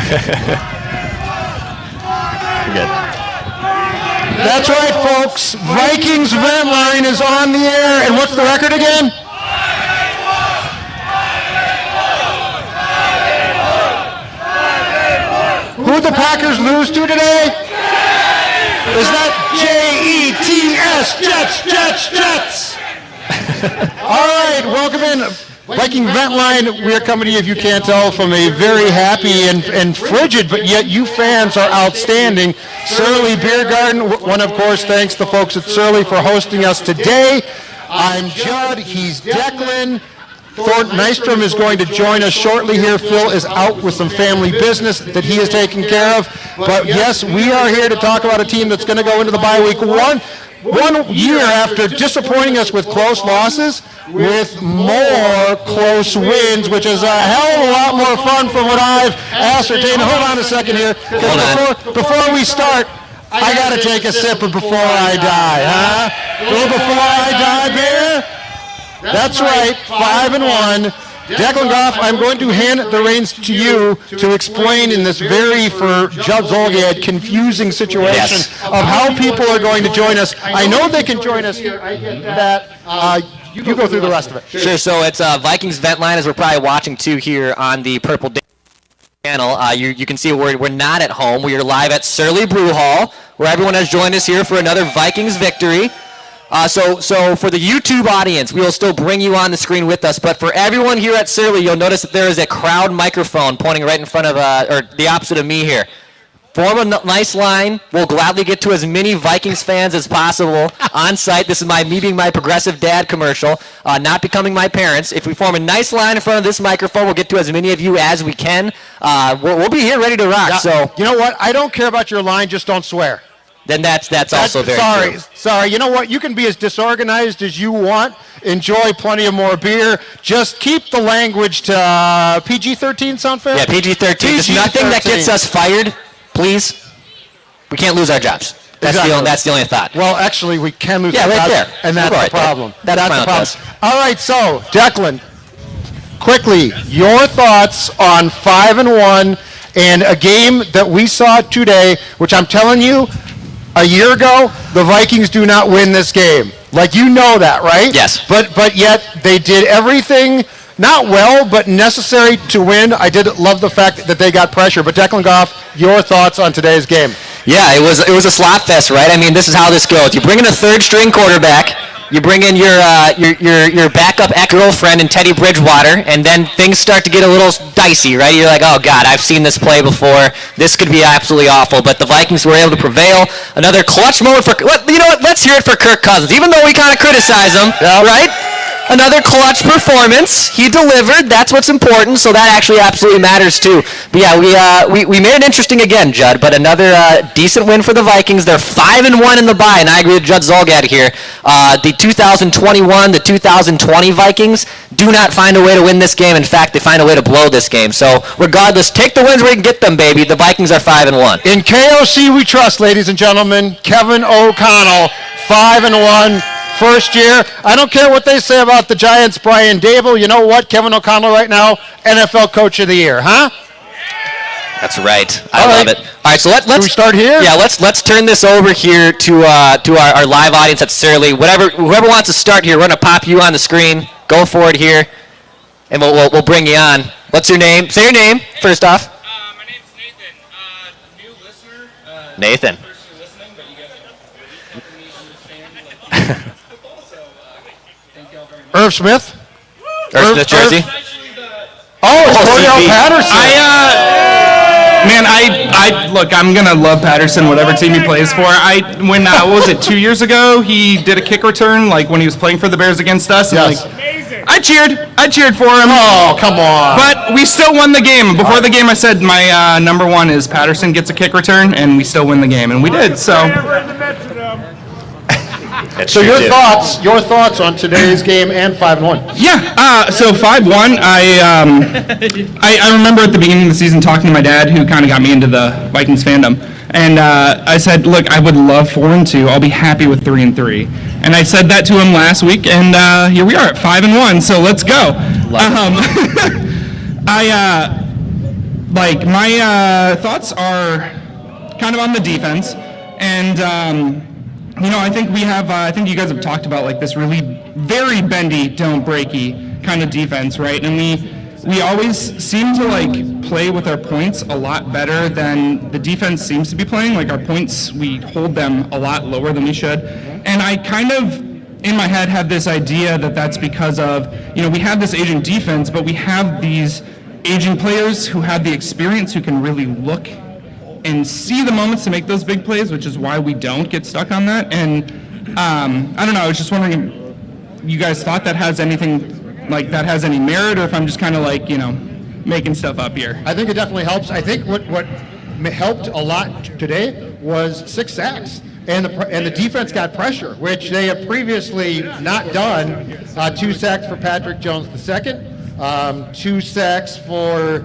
Good. That's right, folks. Vikings Vent Line is on the air. And what's the record again? Who'd the Packers lose to today? Is that Jets? Jets. All right, welcome in. Viking Vent Line, we are coming to you, if you can't tell, from a very happy and frigid, but yet you fans are outstanding, Surly Beer Garden. One, of course, thanks the folks at Surly for hosting us today. I'm Judd, he's Declan. Thor Nystrom is going to join us shortly here. Phil is out with some family business that he is taking care of. But yes, we are here to talk about a team that's going to go into the bye week one year after disappointing us with close losses, with more close wins, which is a hell of a lot more fun from what I've ascertained. Hold on a second here, because before we start, I got to take a sip of Before I Die, huh? Little Before I Die beer? That's right, 5-1. Declan Goff, I'm going to hand the reins to you to explain in this very, for Judd Zolgad, confusing situation of how people are going to join us. I know they can join us here. I get that. You go through the rest of it. Sure, so it's Vikings Vent Line, as we're probably watching too here on the Purple channel. You can see we're not at home. We are live at Surly Brew Hall, where everyone has joined us here for another Vikings victory. So for the YouTube audience, we will still bring you on the screen with us. But for everyone here at Surly, you'll notice that there is a crowd microphone pointing right in front of, or the opposite of me here. Form a nice line. We'll gladly get to as many Vikings fans as possible on site. This is me being my progressive dad commercial, not becoming my parents. If we form a nice line in front of this microphone, we'll get to as many of you as we can. We'll be here ready to rock. Yeah, so you know what? I don't care about your line. Just don't swear. Then that's also very true. Sorry. You know what? You can be as disorganized as you want. Enjoy plenty of more beer. Just keep the language to PG-13. Sound fair? Yeah, PG-13. There's nothing that gets us fired. Please. We can't lose our jobs. That's the only thought. Well, actually, we can lose our jobs, there. And that's the problem. That's the problem. All right, so Declan, quickly, your thoughts on 5-1 and a game that we saw today, which I'm telling you, a year ago, the Vikings do not win this game. Like, you know that, right? Yes. But yet they did everything, not well, but necessary to win. I did love the fact that they got pressure. But Declan Goff, your thoughts on today's game? Yeah, it was a slot fest, right? I mean, this is how this goes. You bring in a third-string quarterback. You bring in your backup ex-girlfriend and Teddy Bridgewater, and then things start to get a little dicey, right? You're like, oh, God, I've seen this play before. This could be absolutely awful. But the Vikings were able to prevail. Another clutch moment for – you know what? Let's hear it for Kirk Cousins, even though we kind of criticize him, right? Another clutch performance. He delivered. That's what's important, so that actually absolutely matters too. But yeah, we made it interesting again, Judd, but another decent win for the Vikings. They're 5-1 in the bye, and I agree with Judd Zolgad here. The 2021, the 2020 Vikings do not find a way to win this game. In fact, they find a way to blow this game. So regardless, take the wins where you can get them, baby. The Vikings are 5-1. In KOC we trust, ladies and gentlemen. Kevin O'Connell, 5-1. First year. I don't care what they say about the Giants, Brian Dable. You know what? Kevin O'Connell right now, NFL Coach of the Year, huh? That's right. I love it. All right, so let's start here. Yeah, let's turn this over here to our live audience at Surly. Whoever wants to start here, we're gonna pop you on the screen. Go for it here, and we'll bring you on. What's your name? Say your name first off. My name's Nathan. New listener. Nathan. First listening, but you guys understand football, so thank y'all very much. Irv Smith. Irv Smith jersey. Cordell Patterson. Look, I'm gonna love Patterson, whatever team he plays for. What was it, 2 years ago? He did a kick return, like when he was playing for the Bears against us. Yes. And I cheered for him. Oh, come on. But we still won the game. Before the game, I said my number one is Patterson gets a kick return, and we still win the game, and we did. So. So your thoughts on today's game and 5-1? Yeah. So 5-1. I remember at the beginning of the season talking to my dad, who kind of got me into the Vikings fandom, and I said, look, I would love 4-2. I'll be happy with 3-3. And I said that to him last week, and here we are at 5-1. So let's go. like my thoughts are kind of on the defense, and I think I think you guys have talked about like this really very bendy, don't breaky kind of defense, right? And we always seem to like play with our points a lot better than the defense seems to be playing. Like our points, we hold them a lot lower than we should, and I kind of in my head had this idea that that's because of we have this aging defense, but we have these aging players who have the experience, who can really look and see the moments to make those big plays, which is why we don't get stuck on that. And I don't know, I was just wondering if you guys thought that has anything like that has any merit, or if I'm just kind of like making stuff up here. I think it definitely helps. I think what helped a lot today was 6 sacks. And the defense got pressure, which they have previously not done. 2 sacks for Patrick Jones II, 2 sacks for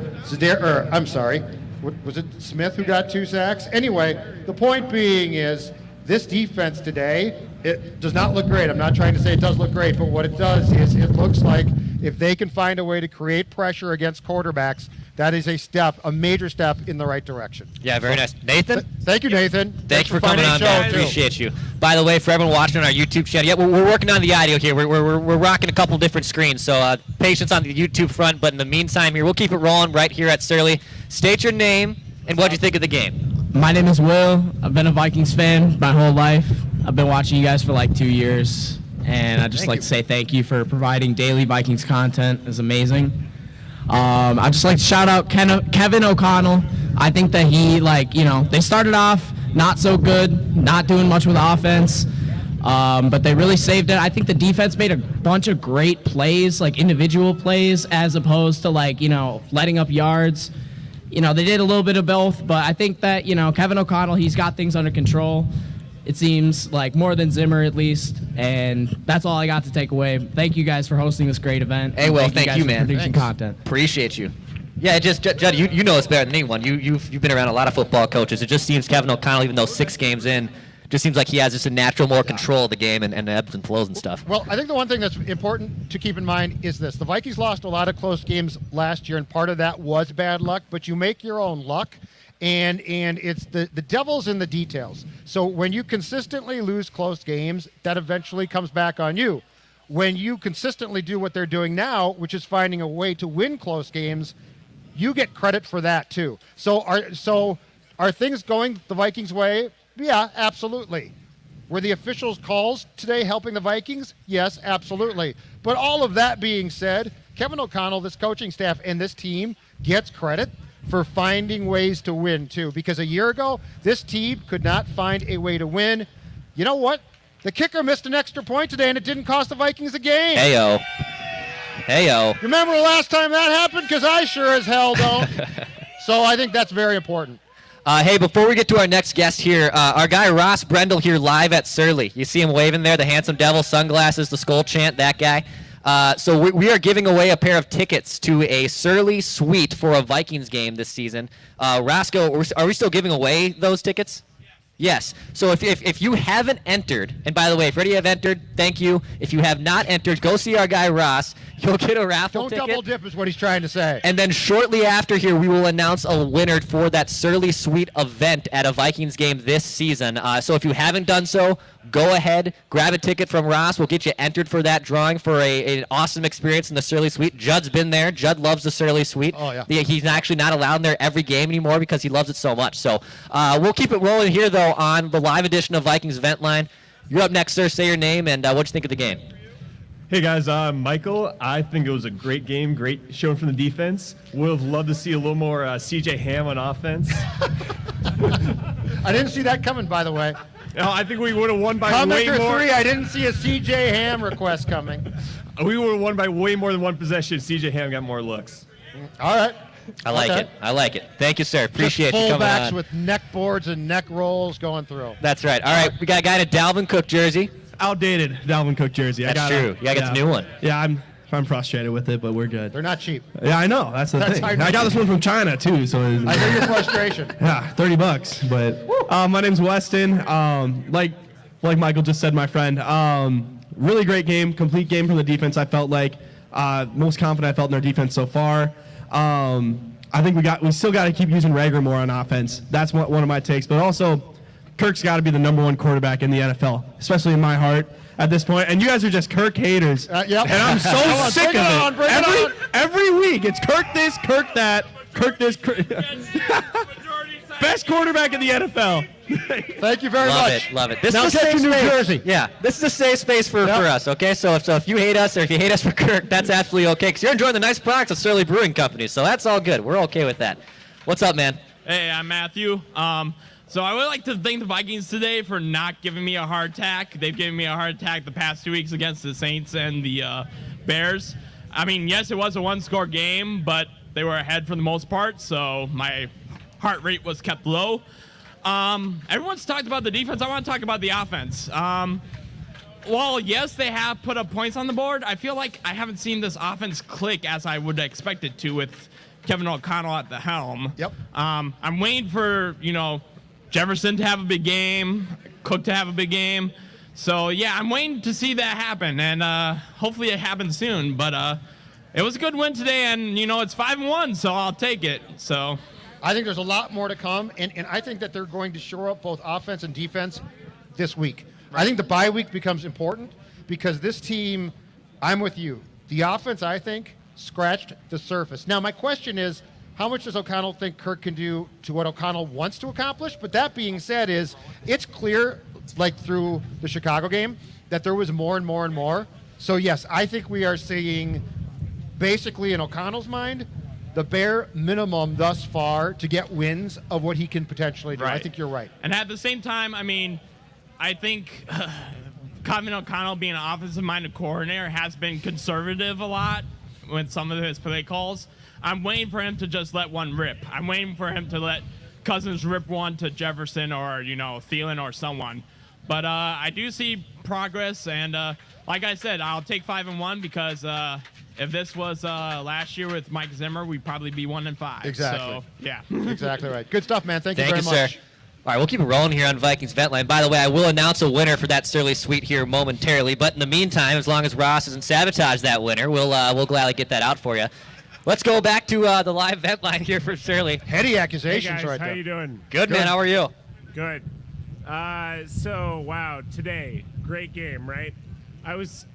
was it Smith who got 2 sacks? Anyway, the point being is this defense today, it does not look great. I'm not trying to say it does look great, but what it does is it looks like if they can find a way to create pressure against quarterbacks, that is a major step in the right direction. Yeah, very nice. Nathan? Thank you, Nathan. Thanks for coming on, man. Appreciate you. By the way, for everyone watching on our YouTube channel, yeah, we're working on the audio here. We're rocking a couple different screens, so patience on the YouTube front. But in the meantime here, we'll keep it rolling right here at Surly. State your name and what you think of the game. My name is Will. I've been a Vikings fan my whole life. I've been watching you guys for like 2 years, and I'd just like to say thank you for providing daily Vikings content. It's amazing. I'd just like to shout out Kevin O'Connell. I think that he, they started off not so good, not doing much with offense, but they really saved it. I think the defense made a bunch of great plays, like individual plays, as opposed to letting up yards. They did a little bit of both, but I think that, Kevin O'Connell, he's got things under control. It seems like more than Zimmer, at least, and that's all I got to take away. Thank you guys for hosting this great event. Hey, Will, thank you, man. For producing content. Appreciate you. Yeah, Judd, you know us better than anyone. You've been around a lot of football coaches. It just seems Kevin O'Connell, even though 6 games in, just seems like he has just a natural more control of the game and ebbs and flows and stuff. Well, I think the one thing that's important to keep in mind is this. The Vikings lost a lot of close games last year, and part of that was bad luck, but you make your own luck. And it's the devil's in the details. So when you consistently lose close games, that eventually comes back on you. When you consistently do what they're doing now, which is finding a way to win close games, you get credit for that too. So are things going the Vikings' way? Yeah, absolutely. Were the officials' calls today helping the Vikings? Yes, absolutely. But all of that being said, Kevin O'Connell, this coaching staff, and this team gets credit for finding ways to win, too. Because a year ago, this team could not find a way to win. You know what? The kicker missed an extra point today, and it didn't cost the Vikings a game. Hey-o. Remember the last time that happened? Because I sure as hell don't. So I think that's very important. Hey, before we get to our next guest here, our guy Ross Brendel here live at Surly. You see him waving there, the handsome devil, sunglasses, the skull chant, that guy. So we are giving away a pair of tickets to a Surly suite for a Vikings game this season. Roscoe, are we still giving away those tickets? Yes. So if you haven't entered, and by the way, if already have entered, thank you. If you have not entered, go see our guy Ross. You'll get a raffle ticket. Don't double dip is what he's trying to say. And then shortly after here, we will announce a winner for that Surly Suite event at a Vikings game this season. So if you haven't done so, go ahead, grab a ticket from Ross. We'll get you entered for that drawing for an awesome experience in the Surly Suite. Judd's been there. Judd loves the Surly Suite. Oh, yeah. He's actually not allowed in there every game anymore because he loves it so much. So we'll keep it rolling here, though, on the live edition of Vikings Vent Line. You're up next, sir. Say your name and what'd you think of the game? Hey guys, Michael. I think it was a great game, great showing from the defense. Would have loved to see a little more CJ Ham on offense. I didn't see that coming, by the way. No, I think we would have won by way Commenter more. 3, I didn't see a CJ Ham request coming. We would have won by way more than one possession. CJ Ham got more looks. All right. I like it. Thank you, sir. Appreciate you coming fullbacks on. with neck boards and neck rolls going through. That's right. All right, we got a guy in a Dalvin Cook jersey. Outdated Dalvin Cook jersey. That's true. You gotta get the new one. Yeah, I'm frustrated with it, but we're good. They're not cheap. Yeah, I know. That's the thing. I know. I got this one from China too, so I know your frustration. yeah, $30. But my name's Weston. Like Michael just said, my friend. Really great game, complete game from the defense. I felt like most confident I felt in our defense so far. I think we still got to keep using Rager more on offense. That's one of my takes. But also, Kirk's got to be the #1 quarterback in the NFL, especially in my heart at this point. And you guys are just Kirk haters. Yep. And I'm so sick of it. Bring it on. Every week, it's Kirk this, Kirk that, Kirk this. Best quarterback in the NFL. Thank you very much. Love it. This Now is a get safe to New space. Jersey. Yeah, this is a safe space for us, okay? So if you hate us or if you hate us for Kirk, that's absolutely okay, because you're enjoying the nice products of Surly Brewing Company, so that's all good. We're okay with that. What's up, man? Hey, I'm Matthew. So I would like to thank the Vikings today for not giving me a heart attack. They've given me a heart attack the past 2 weeks against the Saints and the Bears. I mean, yes, it was a one-score game, but they were ahead for the most part, so my heart rate was kept low. Everyone's talked about the defense. I want to talk about the offense. Well, yes, they have put up points on the board. I feel like I haven't seen this offense click as I would expect it to with Kevin O'Connell at the helm. Yep. I'm waiting for, Jefferson to have a big game, Cook to have a big game. So, yeah, I'm waiting to see that happen, and hopefully it happens soon. But it was a good win today, and, it's 5-1, so I'll take it. So I think there's a lot more to come, and I think that they're going to shore up both offense and defense this week. I think the bye week becomes important because this team, I'm with you. The offense, I think, scratched the surface. Now, my question is, how much does O'Connell think Kirk can do to what O'Connell wants to accomplish? But that being said, it's clear, like through the Chicago game, that there was more and more and more. So, yes, I think we are seeing, basically in O'Connell's mind, the bare minimum thus far to get wins of what he can potentially do. Right. I think you're right. And at the same time, I think Kevin O'Connell being an offensive-minded coordinator has been conservative a lot with some of his play calls. I'm waiting for him to just let one rip. I'm waiting for him to let Cousins rip one to Jefferson or, Thielen or someone. But I do see progress, and like I said, I'll take 5-1 because if this was last year with Mike Zimmer, we'd probably be 1-5. Exactly. So, yeah. Exactly right. Good stuff, man. Thank you Thank very you, much. sir. All right, we'll keep it rolling here on Vikings Vent Line. By the way, I will announce a winner for that Surly Suite here momentarily. But in the meantime, as long as Ross doesn't sabotage that winner, we'll gladly get that out for you. Let's go back to the live Vent Line here for Surly. Heady accusations Hey guys, right how there. you doing? Good, man. How are you? Good. Wow, today, great game, right? I was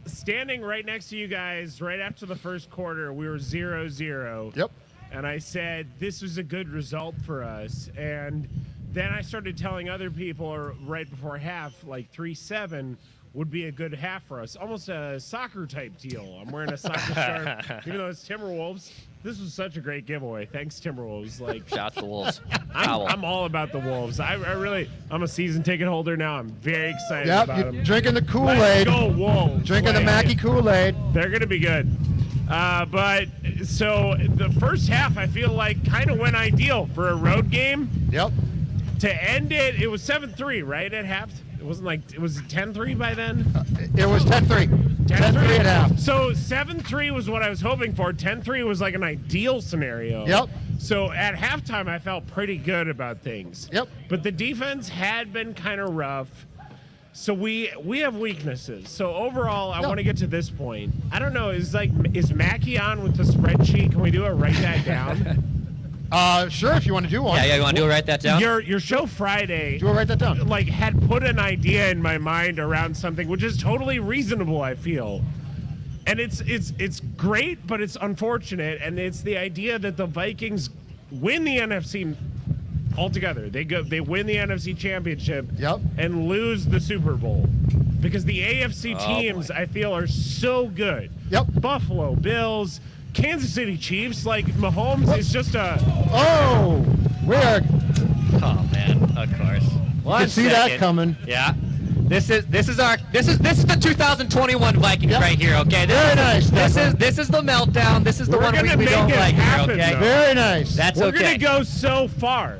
standing right next to you guys right after the first quarter. We were 0-0. Yep. And I said, this was a good result for us. And then I started telling other people right before half, like 3-7 would be a good half for us. Almost a soccer type deal. I'm wearing a soccer scarf, even though it's Timberwolves. This was such a great giveaway. Thanks, Timberwolves. Shout out to the Wolves. I'm all about the Wolves. I'm a season ticket holder now. I'm very excited Yep, about you're them. drinking the Let's Kool-Aid. go Wolves. Drinking the Mackie Kool-Aid. They're going to be good. But so the first half, I feel like kind of went ideal for a road game. Yep. To end it, it was 7-3, right, at half? It wasn't like, it was 10-3 by then? It was 10-3. 10-3 at half. So 7-3 was what I was hoping for. 10-3 was like an ideal scenario. Yep. So at halftime, I felt pretty good about things. Yep. But the defense had been kind of rough. So we have weaknesses. So overall, I want to get to this point. I don't know. Is Mackie on with the spreadsheet? Can we do it? Write that down. Sure, if you want to do one. Yeah, you want to write that down? Your show Friday. Do you want to write that down? Had put an idea in my mind around something, which is totally reasonable. I feel. And it's great, but it's unfortunate, and it's the idea that the Vikings win the NFC altogether. They win the NFC Championship, Yep. and lose the Super Bowl because the AFC teams I feel are so good. Yep. Buffalo Bills, Kansas City Chiefs, like Mahomes is just a. Oh, we are. Oh man, of course. You can see that coming. Yeah. This is the 2021 Vikings Yep. right here, okay? Very nice, This is the meltdown. This is the We're one gonna we make don't it like happen, here, okay? though. Very nice. That's We're okay. gonna go so far.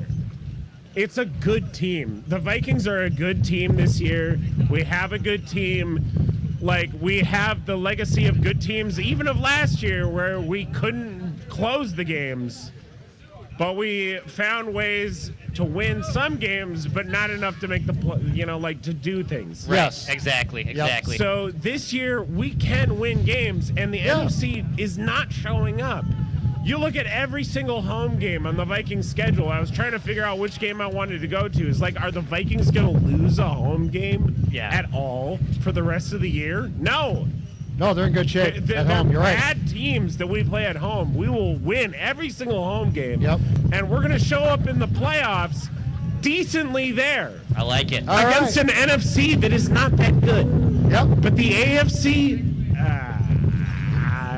It's a good team. The Vikings are a good team this year. We have a good team. We have the legacy of good teams, even of last year, where we couldn't close the games. But we found ways to win some games, but not enough to make to do things. Right. Yes. Exactly. So this year we can win games, and the NFC is not showing up. You look at every single home game on the Vikings schedule. I was trying to figure out which game I wanted to go to. It's like, are the Vikings going to lose a home game at all for the rest of the year? No. No, they're in good shape at home. You're right. Bad teams that we play at home, we will win every single home game. Yep. And we're going to show up in the playoffs decently there. I like it. Against an NFC that is not that good. Yep. But the AFC,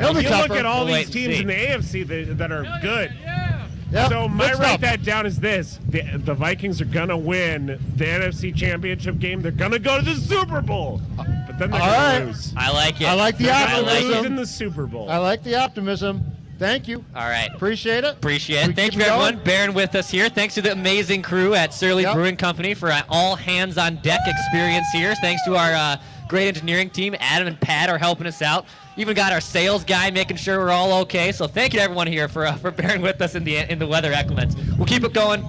It'll be you tougher. look at all We'll these wait teams and in the AFC that are good. Yep. So my Good write stuff. that down is this: the Vikings are gonna win the NFC Championship game. They're gonna go to the Super Bowl, but then they're All gonna right. lose. I like it. I like the They're gonna optimism. lose in the Super Bowl. I like the optimism. Thank you. All right. Appreciate it. Appreciate We it. Thank keep you, everyone, going. bearing with us here. Thanks to the amazing crew at Surly Yep. Brewing Company for all hands on deck experience here. Thanks to our great engineering team. Adam and Pat are helping us out. Even got our sales guy making sure we're all okay. So thank you to everyone here for bearing with us in the weather inclements. We'll keep it going.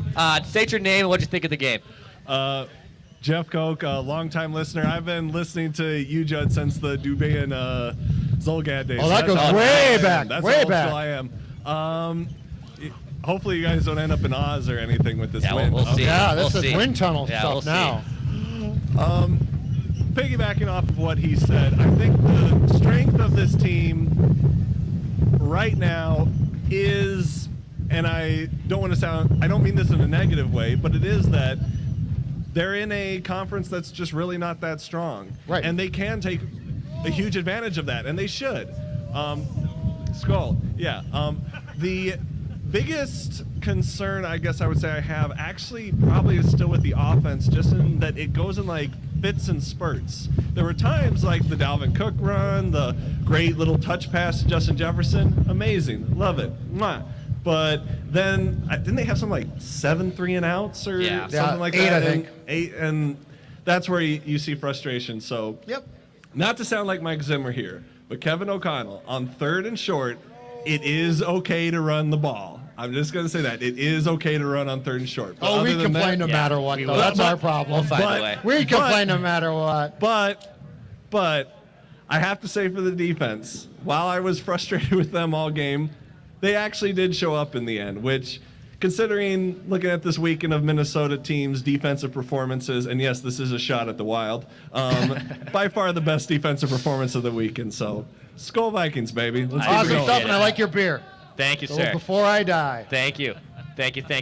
State your name and what you think of the game. Jeff Koch, a longtime listener. I've been listening to you, Judd, since the Dubé and Zolgad days. Oh, that That's goes how way old I back, am. That's way how old back. still I am. Hopefully you guys don't end up in Oz or anything with this Yeah, win. we'll see. Yeah, this We'll is see. wind tunnel Yeah, stuff we'll see. now. Piggybacking off of what he said, I think the strength of this team right now is, and I don't mean this in a negative way, but it is that they're in a conference that's just really not that strong. Right. And they can take a huge advantage of that, and they should. Skull, yeah. The biggest concern, I guess I would say I have, actually probably is still with the offense, just in that it goes in like fits and spurts. There were times like the Dalvin Cook run, the great little touch pass to Justin Jefferson, amazing, love it. Mwah. But then, didn't they have some like 7 3-and-outs or Yeah. something like 8, that? I think. 8, and that's where you see frustration. So, Yep. not to sound like Mike Zimmer here, but Kevin O'Connell on 3rd and short, it is okay to run the ball. I'm just going to say that. It is okay to run on 3rd and short. But Oh, we other than complain that, no matter what, we though. will. That's our problem. We'll find a way. We complain no matter what. But I have to say for the defense, while I was frustrated with them all game, they actually did show up in the end, which, considering looking at this weekend of Minnesota teams' defensive performances, and yes, this is a shot at the Wild, by far the best defensive performance of the weekend. So, Skull Vikings, baby. Let's keep it Awesome going. stuff, and I like your beer. Thank you, So sir. before I die. Thank you. Thank you. All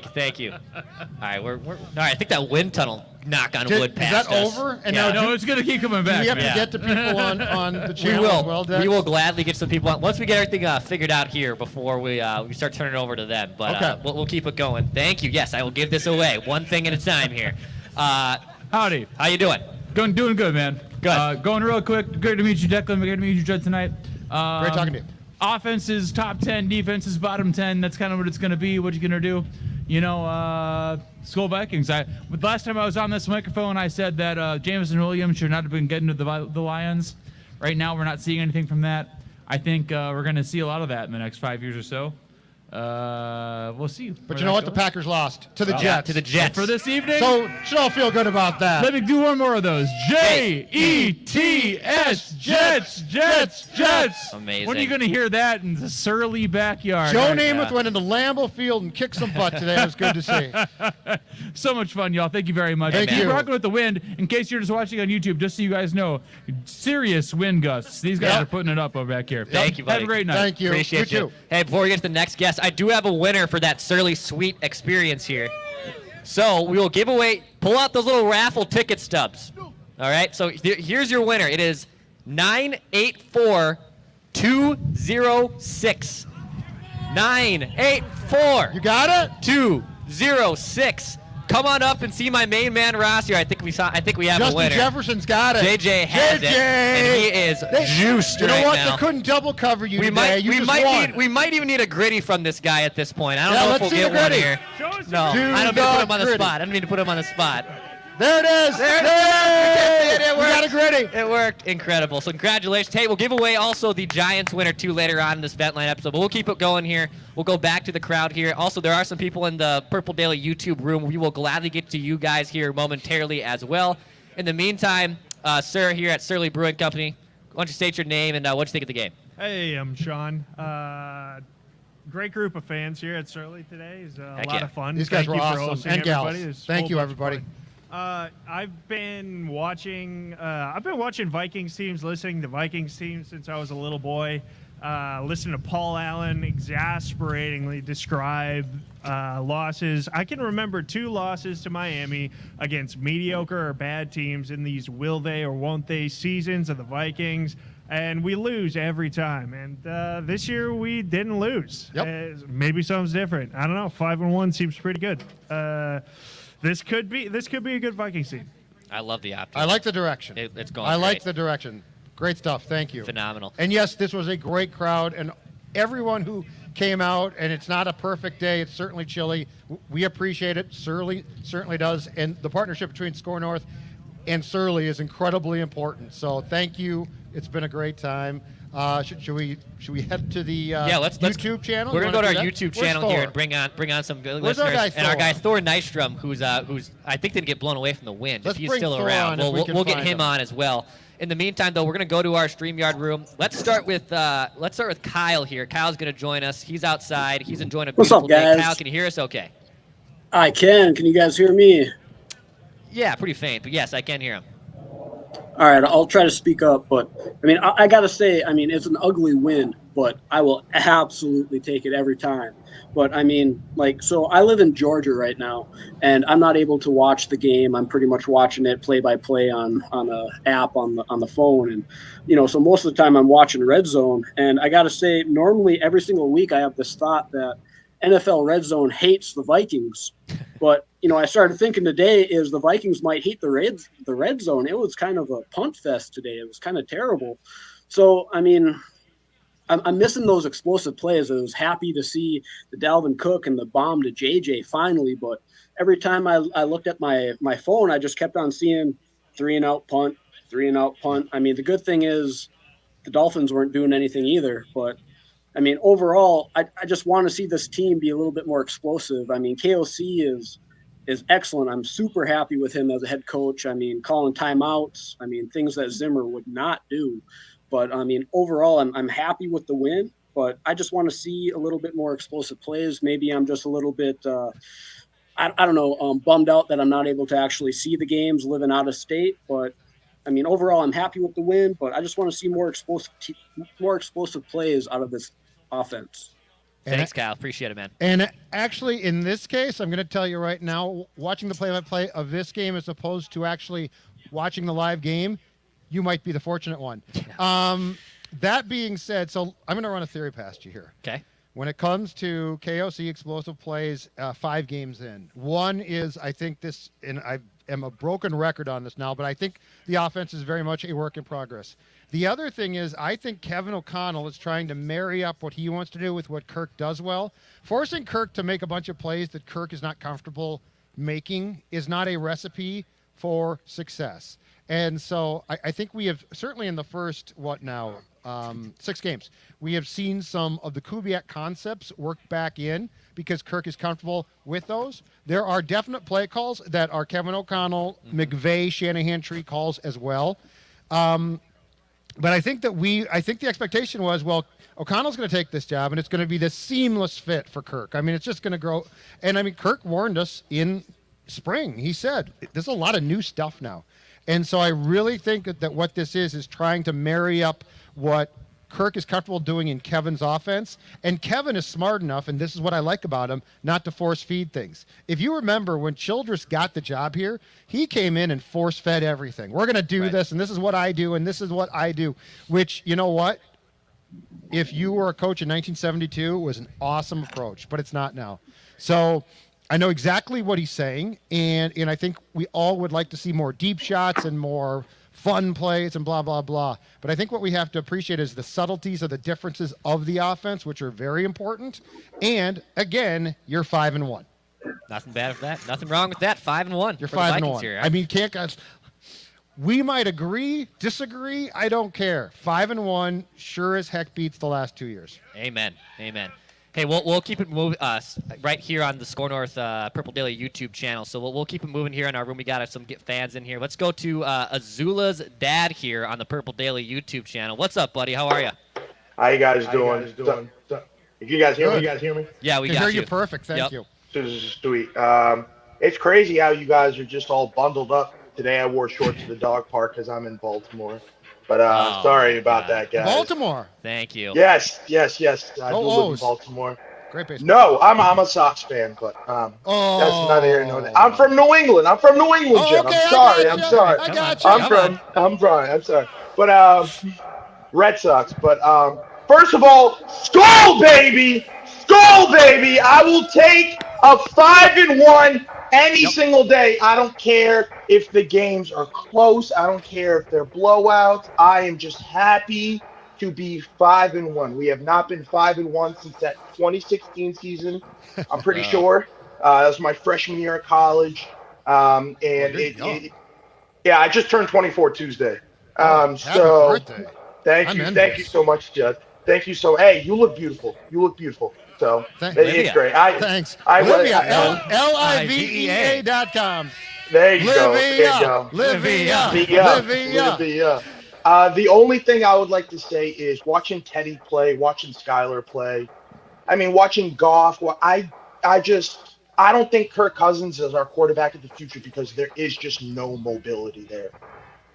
right, we're all right. I think that wind tunnel knock on wood Is passed that us. over? And Yeah. now No, it's going to keep coming do back. we have man. to get to people on the We channel as will. well, Dex? We will gladly get some people on once we get everything figured out here before we start turning it over to them. But Okay. we'll keep it going. Thank you. Yes, I will give this away one thing at a time here. Howdy. How you doing? Doing good, man. Good. Going real quick. Great to meet you, Declan. Great to meet you, Judd, tonight. Great talking to you. Offense is top 10, defense is bottom 10. That's kind of what it's going to be. What you going to do? You know, Skull Vikings. But last time I was on this microphone, I said that Jameson Williams should not have been getting to the Lions. Right now, we're not seeing anything from that. I think we're going to see a lot of that in the next 5 years or so. We'll see. But you know what? The Packers lost to the Jets. To the Jets. For this evening, So should all feel good about that. let me do one more of those. Jets, Jets. Amazing. When are you going to hear that in the Surly backyard? Joe Right? Namath went into Lambeau Field and kicked some butt today. It was good to see. So much fun, y'all. Thank you very much. Thank Keep you. rocking with the wind. In case you're just watching on YouTube, just so you guys know, serious wind gusts. These guys Yep. are putting it up over back here. Thank you, buddy. Have a great night. Thank you. Appreciate You you. too. Hey, before we get to the next guest, I do have a winner for that Surly Sweet experience here. So we will give away, pull out those little raffle ticket stubs. All right, so here's your winner. It is 984206. 984. You got it? 206. Come on up and see my main man Ross here. I think we have Justin a winner. Jefferson's got it. JJ has it, and he is juiced You know right what? now. They couldn't double cover you We today. You just won. we might even need a gritty from this guy at this point. I don't Yeah, know if let's we'll see get the one gritty. here. Show us No, your- I don't mean to put him on the gritty. spot. I don't mean to put him on the spot. There it is. There it is. Yay! It We got a worked. gritty. It worked. Incredible. So congratulations. Hey, we'll give away also the Giants winner too later on in this Vent Line episode. But we'll keep it going here. We'll go back to the crowd here. Also, there are some people in the Purple Daily YouTube room. We will gladly get to you guys here momentarily as well. In the meantime, sir here at Surly Brewing Company, why don't you state your name and what you think of the game? Hey, I'm Sean. great group of fans here at Surly today. It's a Heck lot yeah. of fun. These guys Thank were you for awesome. hosting And gals. everybody. There's a Thank whole you, bunch of everybody. fun. I've been watching Vikings teams, listening to Vikings teams since I was a little boy. Listening to Paul Allen exasperatingly describe losses. I can remember 2 losses to Miami against mediocre or bad teams in these will they or won't they seasons of the Vikings, and we lose every time. And this year we didn't lose. Yep. Maybe something's different. I don't know. 5-1 seems pretty good. This could be a good Vikings team. I love the optimism. I like the direction. It's going I like great. the direction. Great stuff. Thank you. Phenomenal. And yes, this was a great crowd, and everyone who came out, and it's not a perfect day. It's certainly chilly. We appreciate it. Surly certainly does. And the partnership between Score North and Surly is incredibly important. So thank you. It's been a great time. Should we head to the let's YouTube channel? We're You gonna go to wanna our do that? YouTube Where's channel Thor? here and bring on some good Where's our listeners. guy And our guy Thor? Thor Nystrom, who's I think didn't get blown away from the wind. Let's if he's bring still Thor around, on if we can we'll get find him him. on as well. In the meantime, though, we're gonna go to our StreamYard room. Let's start with Kyle here. Kyle's gonna join us. He's outside. He's enjoying a What's beautiful up, day. guys? Kyle, can you hear us? Okay. I can. Can you guys hear me? Yeah, pretty faint, but yes, I can hear him. All right, I'll try to speak up, but I mean, I got to say, I mean, it's an ugly win, but I will absolutely take it every time. But I mean, so I live in Georgia right now, and I'm not able to watch the game. I'm pretty much watching it play by play on a app on the phone, and so most of the time I'm watching Red Zone. And I got to say, normally every single week I have this thought that NFL Red Zone hates the Vikings, but I started thinking today is the Vikings might hate the red zone. It was kind of a punt fest today. It was kind of terrible. So I mean, I'm missing those explosive plays. I was happy to see the Dalvin Cook and the bomb to JJ finally, but every time I looked at my phone, I just kept on seeing 3-and-out punt, 3-and-out punt. I mean, the good thing is the Dolphins weren't doing anything either, but I mean, overall, I just want to see this team be a little bit more explosive. I mean, KOC is excellent. I'm super happy with him as a head coach. I mean, calling timeouts. I mean, things that Zimmer would not do. But I mean, overall, I'm happy with the win. But I just want to see a little bit more explosive plays. Maybe I'm just a little bit, I don't know, bummed out that I'm not able to actually see the games living out of state. But I mean, overall, I'm happy with the win. But I just want to see more explosive plays out of this offense. Thanks, Kyle. Appreciate it, man. And actually, in this case, I'm going to tell you right now, watching the play-by-play of this game as opposed to actually watching the live game, you might be the fortunate one. That being said, so I'm going to run a theory past you here. Okay. When it comes to KOC explosive plays, 5 games in, one is I think this, and I am a broken record on this now, but I think the offense is very much a work in progress. The other thing is I think Kevin O'Connell is trying to marry up what he wants to do with what Kirk does well. Forcing Kirk to make a bunch of plays that Kirk is not comfortable making is not a recipe for success. And so I think we have, certainly in the first, 6 games, we have seen some of the Kubiak concepts work back in because Kirk is comfortable with those. There are definite play calls that are Kevin O'Connell, McVay, Shanahan tree calls as well. But I think the expectation was, well, O'Connell's going to take this job, and it's going to be this seamless fit for Kirk. I mean, it's just going to grow. And, I mean, Kirk warned us in spring. He said, there's a lot of new stuff now. And so I really think that what this is trying to marry up what Kirk is comfortable doing in Kevin's offense. And Kevin is smart enough, and this is what I like about him, not to force feed things. If you remember when Childress got the job here, he came in and force fed everything. We're going to do this, and this is what I do, and this is what I do, which, you know what? If you were a coach in 1972, it was an awesome approach, but it's not now. So I know exactly what he's saying, and I think we all would like to see more deep shots and more fun plays and blah, blah, blah. But I think what we have to appreciate is the subtleties of the differences of the offense, which are very important. And, again, you're 5-1. Nothing bad with that. Nothing wrong with that. 5-1. You're for the 5-1. Vikings here. I mean, guys, we might agree, disagree. I don't care. 5-1 sure as heck beats the last 2 years. Amen. Amen. Hey, we'll keep it moving right here on the Score North Purple Daily YouTube channel. So we'll keep it moving here in our room. We got some fans in here. Let's go to Azula's dad here on the Purple Daily YouTube channel. What's up, buddy? How are you? How you guys doing? You guys hear me? Good. You guys hear me? Yeah, we Can got hear you. you perfect. Thank you. This is sweet. It's crazy how you guys are just all bundled up. Today I wore shorts to the dog park because I'm in Baltimore. But Oh, sorry about God. that, guys. Baltimore. Thank you. Yes. I do Go live in O's. Baltimore. Great baseball. No, I'm a Sox fan, but that's neither here nor there. I'm from New England. I'm from New England, Jen. Okay, I'm sorry. I I'm gotcha. sorry. I gotcha. I'm sorry. But Red Sox. But first of all, Skull baby, I will take a 5-1 any single day. I don't care if the games are close. I don't care if they're blowouts. I am just happy to be 5-1. We have not been 5-1 since that 2016 season. I'm pretty sure. That was my freshman year of college. And I just turned 24 Tuesday. Happy birthday. Thank you so much, Judd. Thank you so. Hey, you look beautiful. So it's great. Thanks. I Livea, LIVEA.com. There you go. Livea. The only thing I would like to say is watching Teddy play, watching Skylar play. I mean, watching Goff. I don't think Kirk Cousins is our quarterback of the future because there is just no mobility there.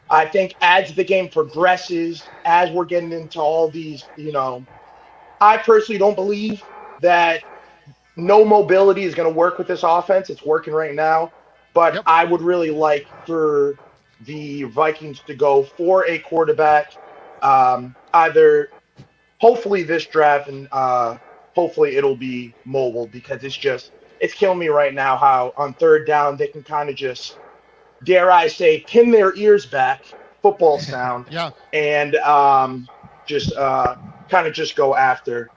I think as the game progresses, as we're getting into all these, I personally don't believe that no mobility is going to work with this offense. It's working right now. But I would really like for the Vikings to go for a quarterback, either hopefully this draft and hopefully it'll be mobile because it's killing me right now how on third down they can kind of just, dare I say, pin their ears back, football sound, and just kind of just go after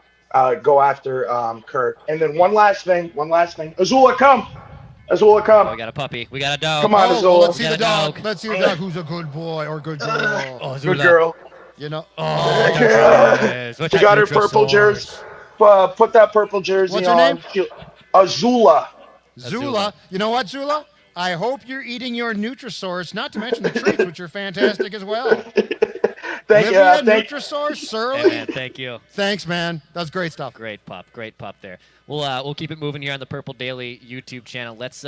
Kirk. And then one last thing. Azula, come. Oh, we got a puppy. We got a dog. Come on, Azula. Let's see the dog. Let's see the dog who's a good boy or good girl. Good girl. You got her purple jersey. Put that purple jersey What's on. her name? Azula. Zula. You know what, Zula? I hope you're eating your Nutrisource, not to mention the treats, which are fantastic as well. Thank you. Nutrisource, Surly. Hey, man, thank you. Thanks, man. That's great stuff. Great pup there. We'll keep it moving here on the Purple Daily YouTube channel. Let's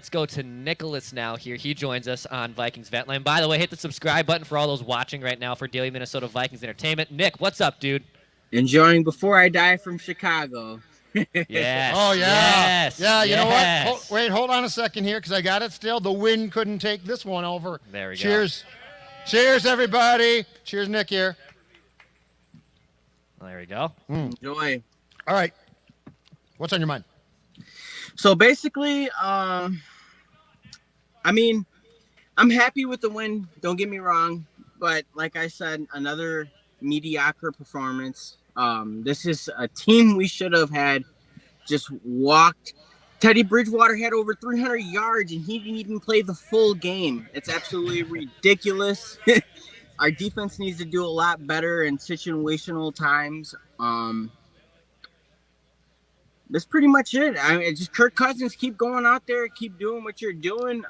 go to Nicholas now here. He joins us on Vikings Vent Line. By the way, hit the subscribe button for all those watching right now for Daily Minnesota Vikings Entertainment. Nick, what's up, dude? Enjoying Before I Die from Chicago. Yes. Oh, yeah. Yes. Yeah, you know what? Hold on a second here because I got it still. The wind couldn't take this one over. There we go. Cheers. Cheers, everybody. Cheers, Nick here. There we go. Enjoy. All right. What's on your mind? So basically, I'm happy with the win. Don't get me wrong. But like I said, another mediocre performance. This is a team we should have had just walked. Teddy Bridgewater had over 300 yards, and he didn't even play the full game. It's absolutely ridiculous. Our defense needs to do a lot better in situational times. That's pretty much it. Just Kirk Cousins, keep going out there, keep doing what you're doing.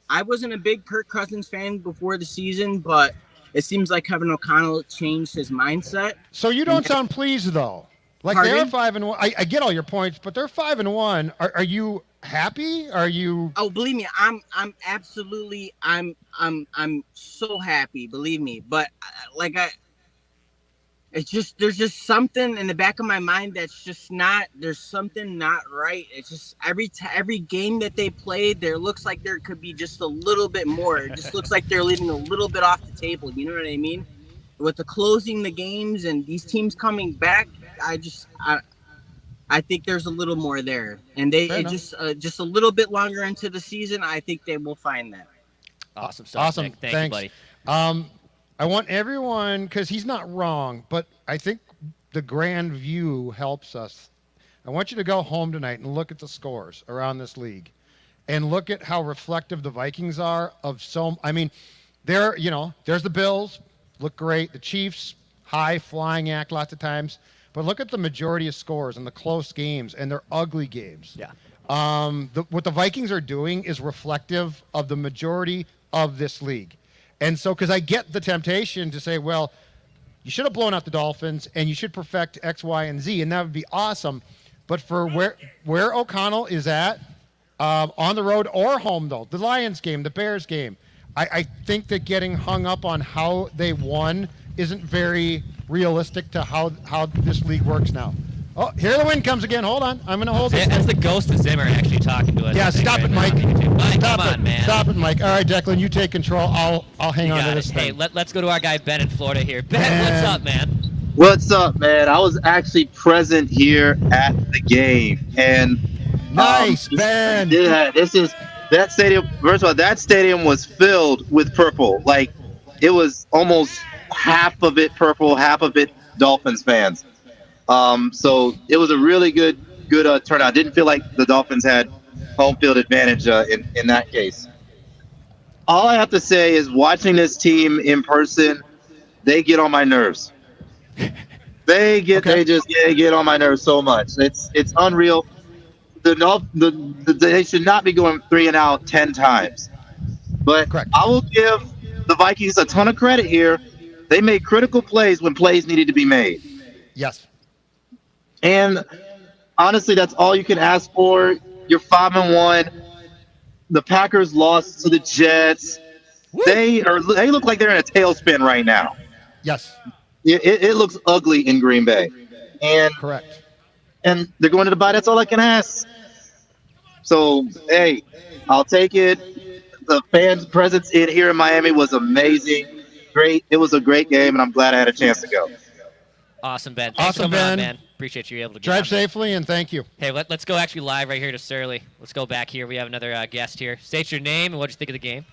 I wasn't a big Kirk Cousins fan before the season, but it seems like Kevin O'Connell changed his mindset. So you don't sound pleased, though. Like they're 5-1. I get all your points, but they're 5-1. Are you happy? Are you? Oh, believe me, I'm absolutely I'm so happy. Believe me, but it's just there's just something in the back of my mind that's just not. There's something not right. It's just every game that they played, there looks like there could be just a little bit more. It just looks like they're leaving a little bit off the table. You know what I mean? With the closing the games and these teams coming back, I think there's a little more there, and just a little bit longer into the season, I think they will find that. Awesome stuff. Awesome. Nick. Thank Thanks. you, buddy. I want everyone, because he's not wrong, but I think the grand view helps us. I want you to go home tonight and look at the scores around this league, and look at how reflective the Vikings are of so. I mean, there's the Bills. Look great. The Chiefs, high flying act lots of times. But look at the majority of scores and the close games and their ugly games. Yeah. What the Vikings are doing is reflective of the majority of this league. And so, because I get the temptation to say, well, you should have blown out the Dolphins, and you should perfect X, Y, and Z, and that would be awesome. But for where O'Connell is at, on the road or home, though, the Lions game, the Bears game, I think that getting hung up on how they won isn't very realistic to how this league works now. Oh, here the wind comes again. Hold on. I'm going to hold this. That's the ghost of Zimmer actually talking to us. Yeah, stop it, Mike. Mike, Stop come it. on, man. Stop it, Mike. All right, Declan, you take control. I'll hang You on to got this it. thing. Hey, let's go to our guy Ben in Florida here. Ben, what's up, man? What's up, man? I was actually present here at the game, and nice, Ben. Yeah, that stadium. First of all, that stadium was filled with purple. Like, it was almost half of it purple, half of it Dolphins fans. So it was a really good turnout. Didn't feel like the Dolphins had home field advantage in that case. All I have to say is, watching this team in person, they get on my nerves. They get on my nerves so much. It's unreal. They should not be going 3-and-out 10 times. But I will give the Vikings a ton of credit here. They made critical plays when plays needed to be made. Yes. And honestly, that's all you can ask for. You're 5-1. The Packers lost to the Jets. They look like they're in a tailspin right now. Yes. It looks ugly in Green Bay. And correct. And they're going to the bye. That's all I can ask. So, hey, I'll take it. The fans' presence in here in Miami was amazing. Great. It was a great game, and I'm glad I had a chance to go. Awesome, Ben. Thanks for coming on, man. Appreciate you able to drive safely, and thank you. Hey, let's go actually live right here to Surly. Let's go back here. We have another guest here. State your name and what you think of the game.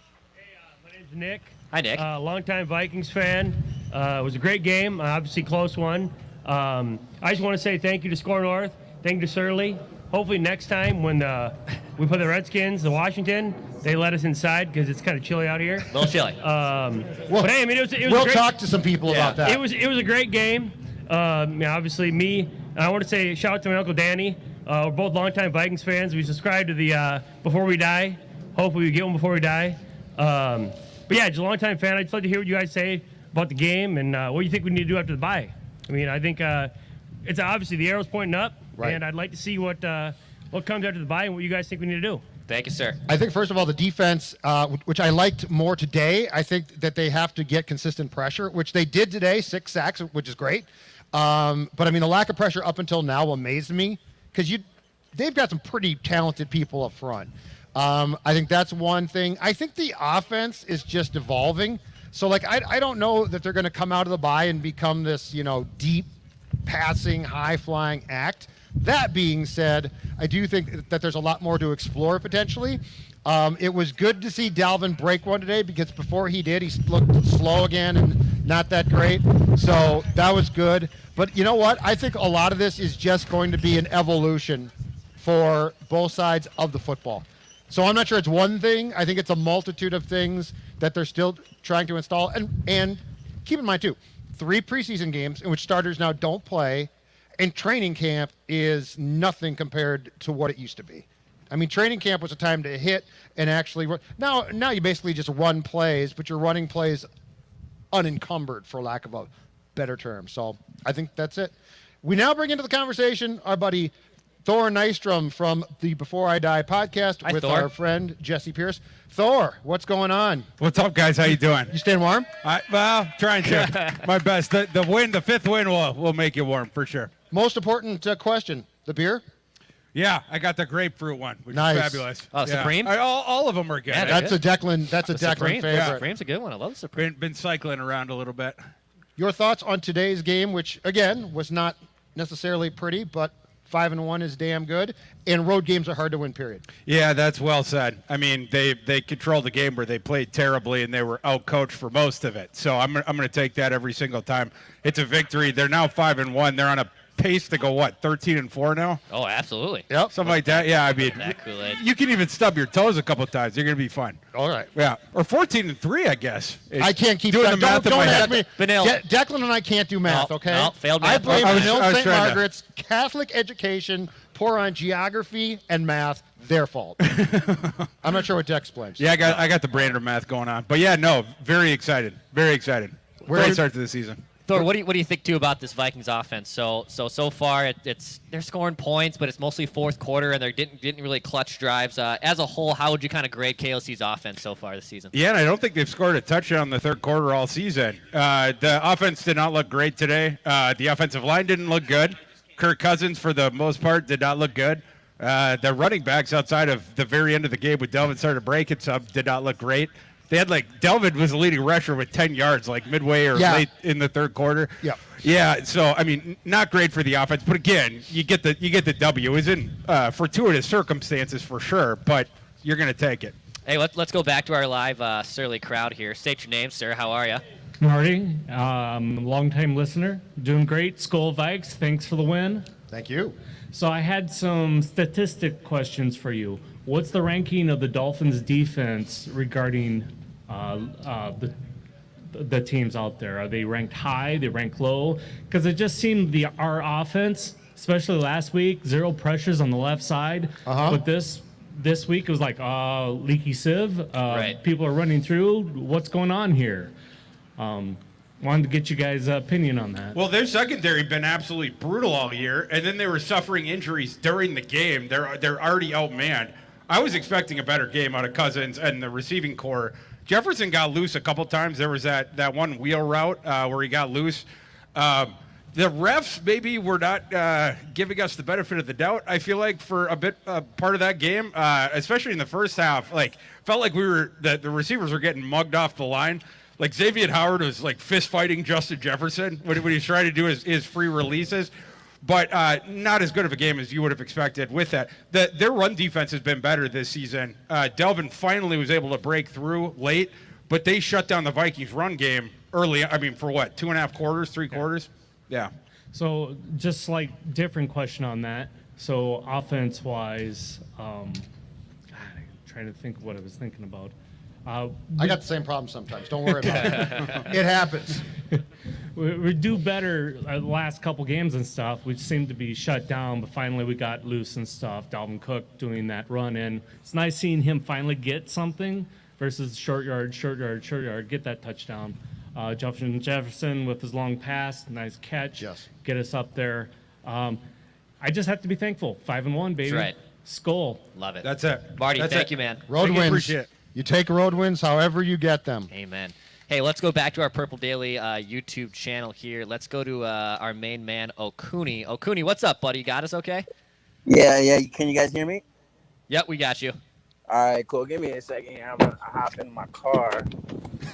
My name's Nick. Hi, Nick. Longtime Vikings fan. It was a great game, obviously close one. I just want to say thank you to Score North. Thank you to Surly. Hopefully next time when we play the Redskins, the Washington, they let us inside because it's kind of chilly out here. A little chilly. But hey, I mean, it was we'll great. talk to some people about that. It was a great game. Obviously, me. I want to say shout out to my uncle Danny. We're both longtime Vikings fans. We subscribe to the Before We Die. Hopefully, we get one before we die. But yeah, just a longtime fan. I'd just like to hear what you guys say about the game and what you think we need to do after the bye. I mean, I think it's obviously the arrow's pointing up, and I'd like to see what comes after the bye and what you guys think we need to do. Thank you, sir. I think, first of all, the defense, which I liked more today, I think that they have to get consistent pressure, which they did today, 6 sacks, which is great. But, I mean, the lack of pressure up until now amazed me because they've got some pretty talented people up front. I think that's one thing. I think the offense is just evolving. So, like, I don't know that they're going to come out of the bye and become this, deep passing, high-flying act. That being said, I do think that there's a lot more to explore potentially. It was good to see Dalvin break one today because before he did, he looked slow again and not that great. So that was good. But you know what? I think a lot of this is just going to be an evolution for both sides of the football. So I'm not sure it's one thing. I think it's a multitude of things that they're still trying to install. And keep in mind, too, 3 preseason games in which starters now don't play, and training camp is nothing compared to what it used to be. I mean, training camp was a time to hit and actually run. Now you basically just run plays, but you're running plays unencumbered, for lack of a better term. So I think that's it. We now bring into the conversation our buddy Thor Nystrom from the Before I Die podcast with Thor. our friend Jesse Pierce. Thor, what's going on? What's up, guys? How you doing? You staying warm? Well, trying to. My best. The 5th win will make you warm for sure. Most important question: the beer. Yeah, I got the grapefruit one, which Nice. is fabulous. Oh, Yeah. Supreme? All of them are good. Yeah, That's a Declan. That's a Declan Supreme. favorite. Yeah, Supreme's a good one. I love the Supreme. Been cycling around a little bit. Your thoughts on today's game, which again was not necessarily pretty, but 5-1 is damn good, and road games are hard to win. Period. Yeah, that's well said. I mean, they controlled the game where they played terribly and they were outcoached for most of it. So I'm going to take that every single time. It's a victory. They're now 5-1. They're on a pace to go 13-4 now. Oh, absolutely. Yep. Something like that. Yeah, I mean, That Kool-Aid. you can even stub your toes a couple times. You're going to be fine. All right. Yeah, or 14-3, I guess. I can't keep doing the math in my don't head. ask me. Vanille. Declan and I can't do math. No, Okay. no, failed math. I blame I was Vanille St. trying to- Margaret's Catholic education, poor on geography and math. Their fault. I'm not sure what Dex blames. Yeah, I got the Brander math going on. But yeah, no, very excited. Very excited. Where Great would- start to the season. Thor, what do you think too about this Vikings offense? So far it's they're scoring points, but it's mostly fourth quarter, and they didn't really clutch drives. As a whole, how would you kind of grade KOC's offense so far this season? Yeah, and I don't think they've scored a touchdown in the third quarter all season. The offense did not look great today. The offensive line didn't look good. Kirk Cousins, for the most part, did not look good. The running backs outside of the very end of the game when Dalvin started breaking some did not look great. They had Dalvin was the leading rusher with 10 yards midway or late in the third quarter. Yeah. Yeah. So I mean, not great for the offense, but again, you get the W. It was in fortuitous circumstances for sure, but you're gonna take it. Hey, let's go back to our live Surly crowd here. State your name, sir. How are you? Marty, long-time listener, doing great. Skol Vikes, thanks for the win. Thank you. So I had some statistic questions for you. What's the ranking of the Dolphins defense regarding the teams out there? Are they ranked high? They ranked low? Because it just seemed our offense, especially last week, 0 pressures on the left side. But this week it was leaky sieve. Right. People are running through. What's going on here? Wanted to get you guys' opinion on that. Well, their secondary been absolutely brutal all year, and then they were suffering injuries during the game. They're already outmanned. I was expecting a better game out of Cousins and the receiving core. Jefferson got loose a couple times. There was that one wheel route where he got loose. The refs maybe were not giving us the benefit of the doubt, I feel like, for a bit part of that game, especially in the first half. Felt like the receivers were getting mugged off the line. Xavier Howard was fist fighting Justin Jefferson when he was trying to do his free releases. But not as good of a game as you would have expected with that. Their run defense has been better this season. Dalvin finally was able to break through late, but they shut down the Vikings run game early. I mean, for what, 2.5 quarters, 3 quarters? Yeah. So just different question on that. So offense-wise, God, I'm trying to think what I was thinking about. I got the same problem sometimes. Don't worry about it. It happens. We do better the last couple games and stuff. We seem to be shut down, but finally we got loose and stuff. Dalvin Cook doing that run in. It's nice seeing him finally get something versus short yard, get that touchdown. Jefferson with his long pass, nice catch. Yes. Get us up there. I just have to be thankful. 5-1, baby. That's right. Skol. Love it. That's it. Marty, That's thank it. you, man. Road Thank you, wins. appreciate it. You take road wins however you get them. Amen. Hey, let's go back to our Purple Daily YouTube channel here. Let's go to our main man, Okuni. Okuni, what's up, buddy? You got us okay? Yeah. Can you guys hear me? Yep, we got you. All right, cool. Give me a second here. I'm gonna hop in my car.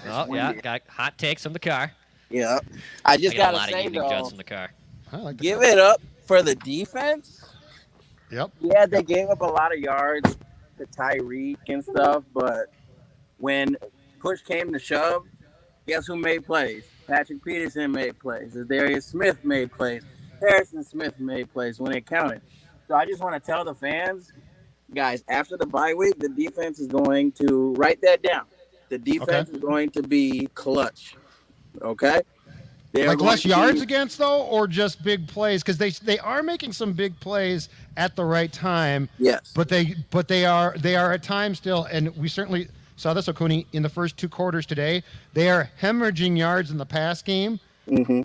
Oh, yeah, got hot takes from the car. Yeah. I just got a gotta lot say of evening though, jokes from the car. give it up for the defense. Yep. Yeah, they gave up a lot of yards to Tyreek and stuff, but when push came to shove, guess who made plays? Patrick Peterson made plays. Darius Smith made plays. Harrison Smith made plays when it counted. So I just want to tell the fans, guys, after the bye week, the defense is going to write that down. The defense is going to be clutch. Okay? Less yards against, though, or just big plays? Because they are making some big plays at the right time. Yes. But they are at times still, and we certainly saw this, Okuni, in the first 2 quarters today. They are hemorrhaging yards in the pass game,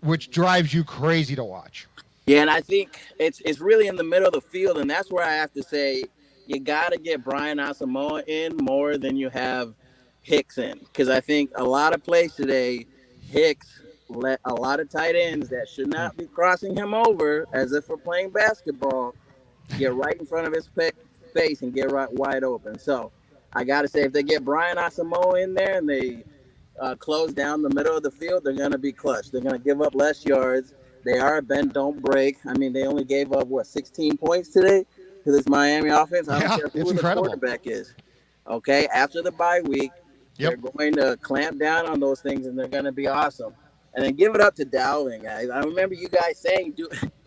which drives you crazy to watch. Yeah, and I think it's really in the middle of the field, and that's where I have to say you got to get Brian Asamoah in more than you have Hicks in. Because I think a lot of plays today, Hicks let a lot of tight ends that should not be crossing him over as if we're playing basketball get right in front of his face and get right wide open. So I got to say, if they get Brian Asamoah in there and they close down the middle of the field, they're going to be clutch. They're going to give up less yards. They are a bend, don't break. I mean, they only gave up, 16 points today to this Miami offense? I don't care who the quarterback is. Okay, after the bye week, they're going to clamp down on those things, and they're going to be awesome. And then give it up to Dalvin, guys. I remember you guys saying,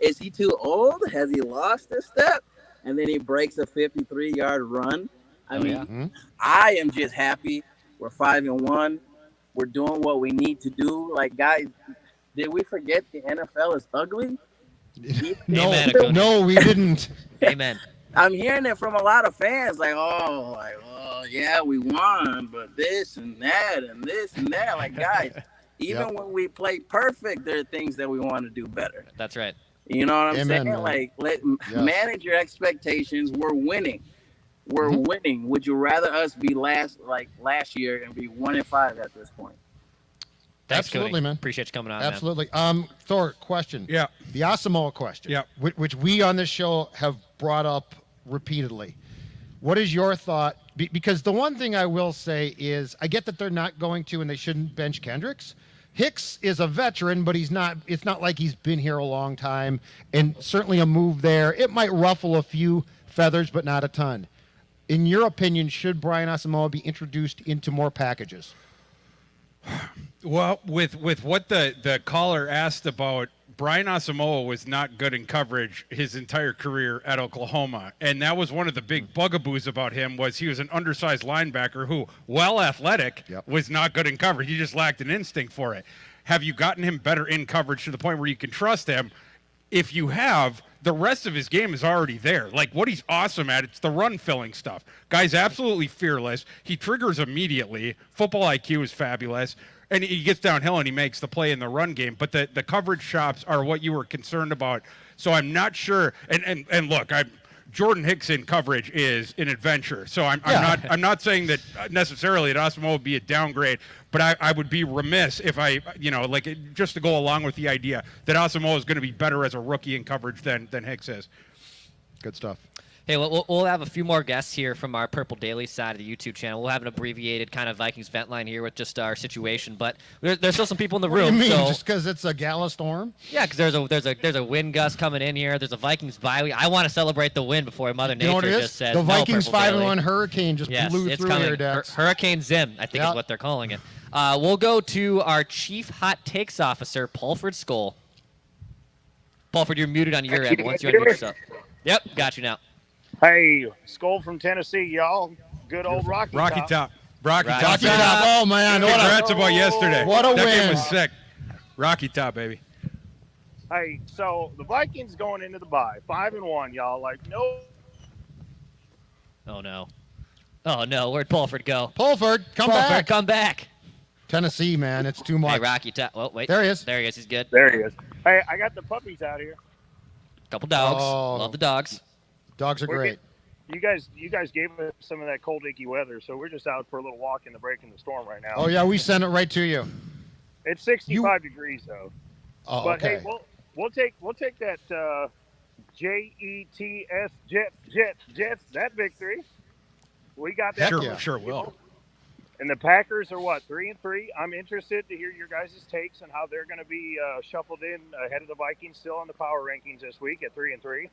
is he too old? Has he lost a step? And then he breaks a 53-yard run. I mean, I am just happy we're 5-1. We're doing what we need to do. Like, guys, did we forget the NFL is ugly? No, we didn't. Amen. I'm hearing it from a lot of fans, yeah, we won, but this and that and this and that. Like, guys, Even when we play perfect, there are things that we want to do better. That's right. You know what I'm Amen, saying? man. Like, Yes. manage your expectations. We're winning. We're winning. Would you rather us be last year and be 1-5 at this point? Thanks, Absolutely, Cody. man. Appreciate you coming on, Absolutely. Thor, question. Yeah. The Asamoah question. Yeah. Which we on this show have brought up repeatedly. What is your thought? Because the one thing I will say is I get that they're not going to and they shouldn't bench Kendricks. Hicks is a veteran, but it's not like he's been here a long time, and certainly a move there. It might ruffle a few feathers, but not a ton. In your opinion, should Brian Asamoah be introduced into more packages? Well, with what the caller asked about, Brian Asamoah was not good in coverage his entire career at Oklahoma, and that was one of the big bugaboos about him. Was he was an undersized linebacker who, while athletic, was not good in coverage. He just lacked an instinct for it. Have you gotten him better in coverage to the point where you can trust him? If you have, the rest of his game is already there. Like, what he's awesome at, it's the run-filling stuff. Guy's absolutely fearless. He triggers immediately. Football IQ is fabulous. And he gets downhill and he makes the play in the run game. But the coverage chops are what you were concerned about. So I'm not sure. And look, Jordan Hicks in coverage is an adventure. So I'm not saying that necessarily that Asamoah would be a downgrade, but I would be remiss if just to go along with the idea that Asamoah is going to be better as a rookie in coverage than Hicks is. Good stuff. Hey, we'll have a few more guests here from our Purple Daily side of the YouTube channel. We'll have an abbreviated kind of Vikings Vent Line here with just our situation, but there's still some people in the room. What do you mean? So, Just because it's a gala storm? yeah, because there's a wind gust coming in here. There's a Vikings bye week. I want to celebrate the win before Mother You know what Nature it just is? said The no, Vikings Purple Daily. 5-1 hurricane just Yes, blew it's through coming. here, Dex. Hurricane Zim, I think is what they're calling it. We'll go to our Chief Hot Takes Officer, Paulford Skoll. Paulford, you're muted on your end. Once you unmute yourself. Yep, got you now. Hey, Skull from Tennessee, y'all. Good old Rocky Top. Rocky Top. Oh, man. Congrats about yesterday. What a that win. game was sick. Rocky Top, baby. Hey, so the Vikings going into the bye, 5-1, y'all. Like, no. Oh, no. Oh, no. Where'd Paulford go? Paulford, come back. Come back. Tennessee, man. It's too much. Hey, Rocky Top. Oh, wait. There he is. There he is. He's good. There he is. Hey, I got the puppies out here. Couple dogs. Oh. Love the dogs. Dogs are great. You guys gave us some of that cold, icky weather, so we're just out for a little walk in the break in the storm right now. Oh, yeah, we sent it right to you. It's 65 degrees though. Oh, but okay. hey, we'll take that Jets that victory. We got that. Sure will. And the Packers are what, 3-3? I'm interested to hear your guys' takes on how they're going to be shuffled in ahead of the Vikings, still on the power rankings this week at 3-3.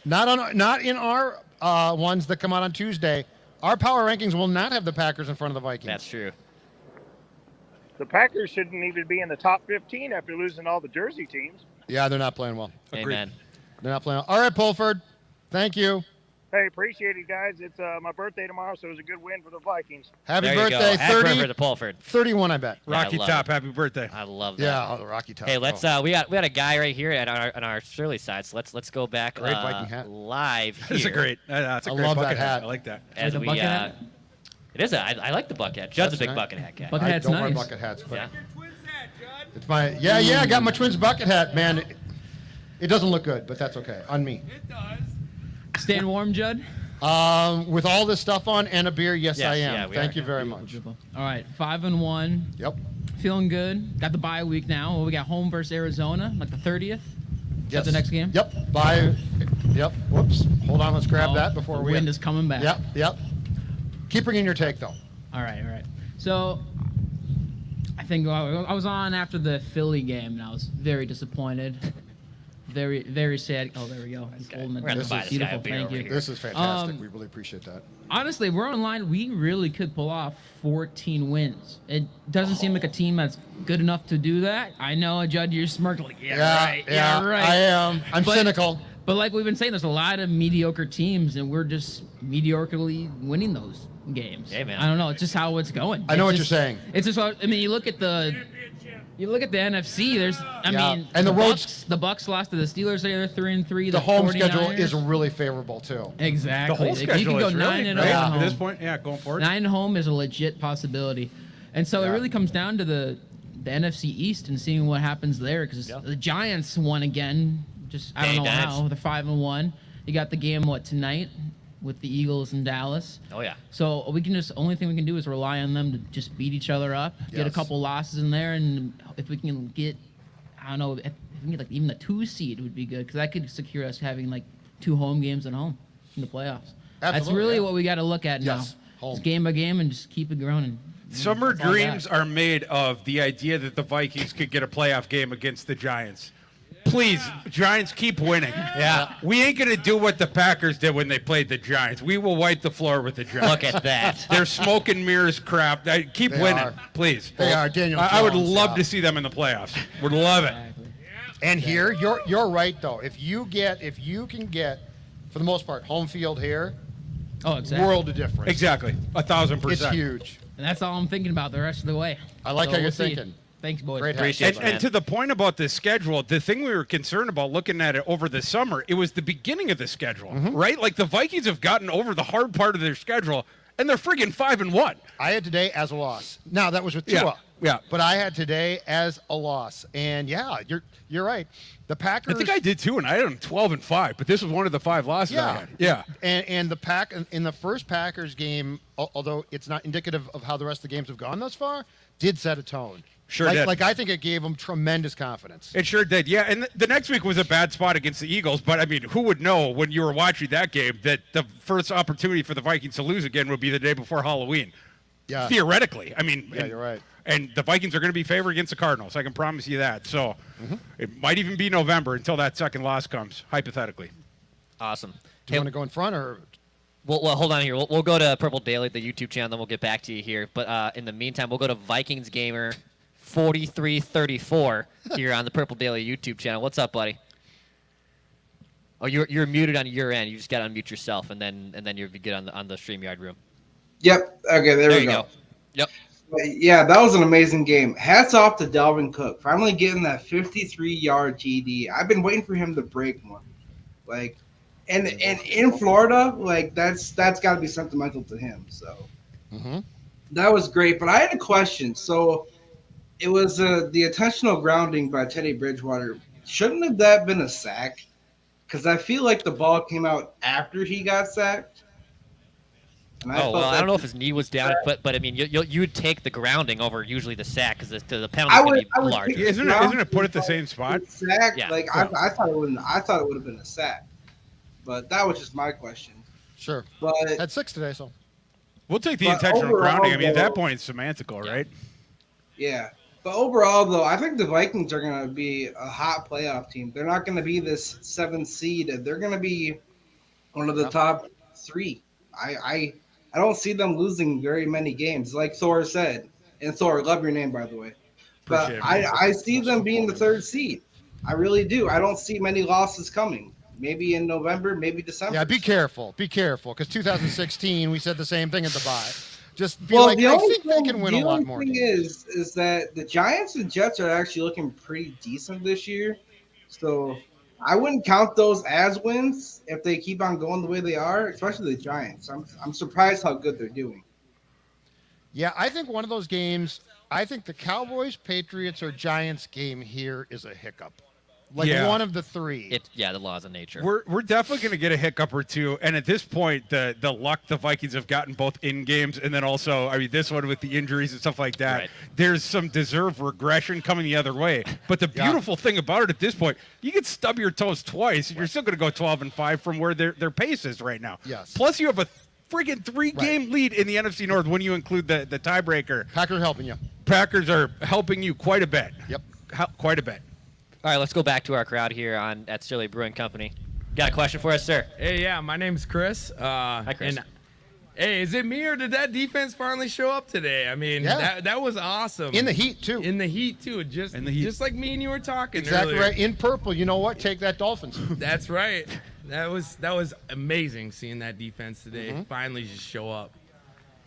Not in our ones that come out on Tuesday. Our power rankings will not have the Packers in front of the Vikings. That's true. The Packers shouldn't even be in the top 15 after losing all the Jersey teams. Yeah, they're not playing well. Amen. They're not playing well. All right, Pulford. Thank you. Hey, appreciate it, guys. It's my birthday tomorrow, so it was a good win for the Vikings. Happy There you birthday, go. Happy 30. birthday to Pulford. 31, I bet. Yeah, I Rocky love Top, it. happy birthday. I love that. Yeah, the Rocky Top. Hey, let's we got a guy right here on our Surly side. So let's go back Great Viking hat. live here. That's a great. That's a I great love that bucket hat. I like that. As Like a we bucket hat? it is I like the bucket hat. Judd's a That's big nice. bucket hat guy. Bucket I hat's don't wear nice. bucket hats, but Yeah. it's my I got my twins bucket hat, man. It doesn't look good, but that's okay on me. Staying warm, Judd? With all this stuff on and a beer, yes, Yes, I am. yeah, we Thank are. you very much. All right, 5-1. Yep. Feeling good. Got the bye week now. We got home versus Arizona, like the 30th. Is that Yes. the next game? Yep. Bye. Yep. Whoops. Hold on. Let's grab that before the we. wind is coming back. Yep. Keep bringing your take though. All right. So, I think I was on after the Philly game, and I was very disappointed. Very, very sad. Oh, there we go. He's holding it. We're gonna This buy is this beautiful. guy a beer Thank over you. here. This is fantastic. We really appreciate that. Honestly, we're online. We really could pull off 14 wins. It doesn't seem like a team that's good enough to do that. I know, Judd, you're smirking like, right. I am. I'm cynical. But like we've been saying, there's a lot of mediocre teams, and we're just mediocrely winning those games. Hey, man. I don't know. It's just how it's going. I know It's what just- you're saying. It's just. I mean, you look at the NFC. There's. I Yeah. mean, And the Bucks lost to the Steelers. They're 3-3. The home 49ers. schedule is really favorable too. Exactly. The whole If you schedule can go is really 9-0 great at at home. this point. Yeah, going forward. 9 home is a legit possibility. And so it really comes down to the NFC East and seeing what happens there, because the Giants won again. I don't know how. They're 5-1. You got the game tonight with the Eagles in Dallas. Oh yeah. So we can only thing we can do is rely on them to just beat each other up, get a couple losses in there, and if we can get, I don't know, if we can get even the 2 seed would be good, because that could secure us having 2 home games at home in the playoffs. That's really what we got to look at now. Just game by game and just keep it growing. Summer dreams are made of the idea that the Vikings could get a playoff game against the Giants. Please, Giants, keep winning. Yeah. We ain't going to do what the Packers did when they played the Giants. We will wipe the floor with the Giants. Look at that. They're smoke and mirrors crap. Keep winning, please. They are. Daniel I would Jones, love to see them in the playoffs. Would love it. And here, you're right though. If you can get, for the most part, home field here, world of difference. Exactly, 1,000%. It's huge. And that's all I'm thinking about the rest of the way. I like how you're see. thinking. Thanks, boys. And to the point about the schedule, the thing we were concerned about looking at it over the summer, it was the beginning of the schedule, right? Like the Vikings have gotten over the hard part of their schedule, and they're friggin' 5-1. I had today as a loss. Now that was with Tua. Yeah. But I had today as a loss, and you're right. The Packers. I think I did too, and I had them 12-5, but this was one of the 5 losses I had. Yeah. And the in the first Packers game, although it's not indicative of how the rest of the games have gone thus far, did set a tone. Sure did. I think it gave them tremendous confidence. It sure did, yeah. And the next week was a bad spot against the Eagles, but, I mean, who would know when you were watching that game that the first opportunity for the Vikings to lose again would be the day before Halloween? Yeah. Theoretically. I mean, you're right. And the Vikings are going to be favored against the Cardinals. I can promise you that. So it might even be November until that second loss comes, hypothetically. Awesome. Do you want to go in front or? Well, hold on here. We'll go to Purple Daily, the YouTube channel, then we'll get back to you here. But in the meantime, we'll go to Vikings Gamer 4334 here on the Purple Daily YouTube channel. What's up, buddy? Oh, you're muted on your end. You just got to unmute yourself, and then you'll be good on the StreamYard room. Yep. Okay, there we go. Yep. Yeah, that was an amazing game. Hats off to Dalvin Cook. Finally getting that 53-yard TD. I've been waiting for him to break one. And in Florida, that's got to be sentimental to him. So that was great. But I had a question. So it was the intentional grounding by Teddy Bridgewater. Shouldn't have that been a sack? Because I feel like the ball came out after he got sacked. I don't know if his knee was down, but I mean, you would take the grounding over usually the sack because the penalty would be larger. Isn't it put at the same spot? Sack, Yeah. I thought it wouldn't. I thought it would have been a sack, but that was just my question. Sure. But had 6 today, so we'll take the But intentional overall, grounding. I mean, at though- that point, it's semantical, right? yeah, but overall though, I think the Vikings are going to be a hot playoff team. They're not going to be this 7th seed. They're going to be one of the top 3. I don't see them losing very many games, like Thor said. And Thor, love your name, by the way. But Appreciate it. I see them being the 3rd seed. I really do. I don't see many losses coming. Maybe in November, maybe December. Yeah, be careful, because 2016 we said the same thing at the bye. Just be Well, like, the I only think they can win a lot more. thing is that the Giants and Jets are actually looking pretty decent this year. So I wouldn't count those as wins if they keep on going the way they are, especially the Giants. I'm surprised how good they're doing. Yeah, I think one of those games, I think the Cowboys, Patriots, or Giants game here is a hiccup. One of the 3. The laws of nature. We're definitely going to get a hiccup or two, and at this point, the luck the Vikings have gotten both in games and then also, I mean, this one with the injuries and stuff like that. Right. There's some deserved regression coming the other way. But the beautiful thing about it at this point, you can stub your toes twice, and you're still going to go 12-5 from where their pace is right now. Yes. Plus, you have a friggin' 3-game lead in the NFC North when you include the tiebreaker. Packers helping you. Packers are helping you quite a bit. Yep. Quite a bit. All right, let's go back to our crowd here at Surly Brewing Company. Got a question for us, sir? Hey, yeah, my name's Chris. Hi, Chris. And, hey, is it me or did that defense finally show up today? I mean, that was awesome. In the heat, too. Just like me and you were talking Exactly earlier. right. In purple, you know what? Take that, Dolphins. That's right. That was amazing seeing that defense today finally just show up.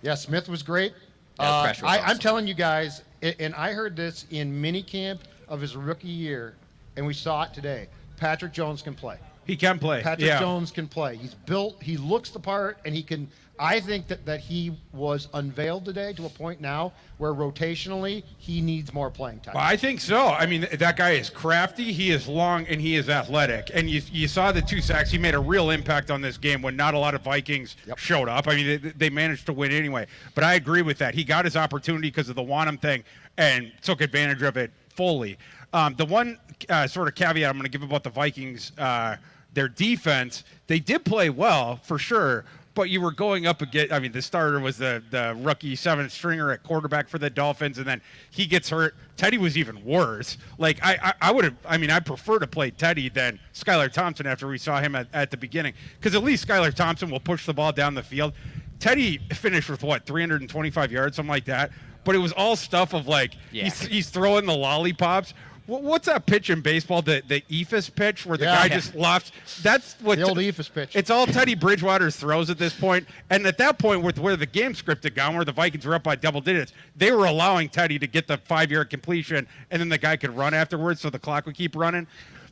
Yeah, Smith was great. Yeah, the pressure was I'm awesome. telling you guys, and I heard this in minicamp of his rookie year, and we saw it today. Patrick Jones can play. He can play. Patrick yeah. Jones can play. He's built. He looks the part, and he can. I think that he was unveiled today to a point now where rotationally he needs more playing time. Well, I think so. I mean, that guy is crafty. He is long and he is athletic. And you saw the 2 sacks. He made a real impact on this game when not a lot of Vikings showed up. I mean, they managed to win anyway. But I agree with that. He got his opportunity because of the Wanham thing and took advantage of it fully. The one sort of caveat I'm going to give about the Vikings, their defense, they did play well for sure. But you were going up against, I mean, the starter was the rookie 7th stringer at quarterback for the Dolphins, and then he gets hurt. Teddy was even worse. Like, I would have, I mean, I prefer to play Teddy than Skylar Thompson after we saw him at the beginning, because at least Skylar Thompson will push the ball down the field. Teddy finished with, 325 yards, something like that. But it was all stuff of, he's throwing the lollipops. What's that pitch in baseball? The eephus pitch where the guy just lofts. That's what the old eephus pitch. It's all Teddy Bridgewater's throws at this point. And at that point, with where the game script had gone, where the Vikings were up by double digits, they were allowing Teddy to get the 5-yard completion, and then the guy could run afterwards, so the clock would keep running.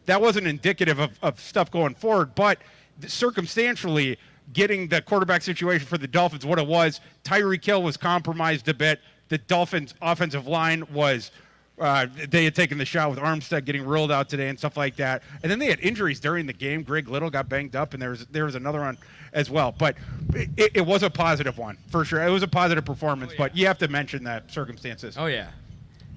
That wasn't indicative of stuff going forward, but circumstantially, getting the quarterback situation for the Dolphins, what it was, Tyreek Hill was compromised a bit. The Dolphins' offensive line was. They had taken the shot with Armstead getting ruled out today and stuff like that. And then they had injuries during the game. Greg Little got banged up, and there was another one as well. But it was a positive one, for sure. It was a positive performance, but you have to mention that circumstances. Oh, yeah.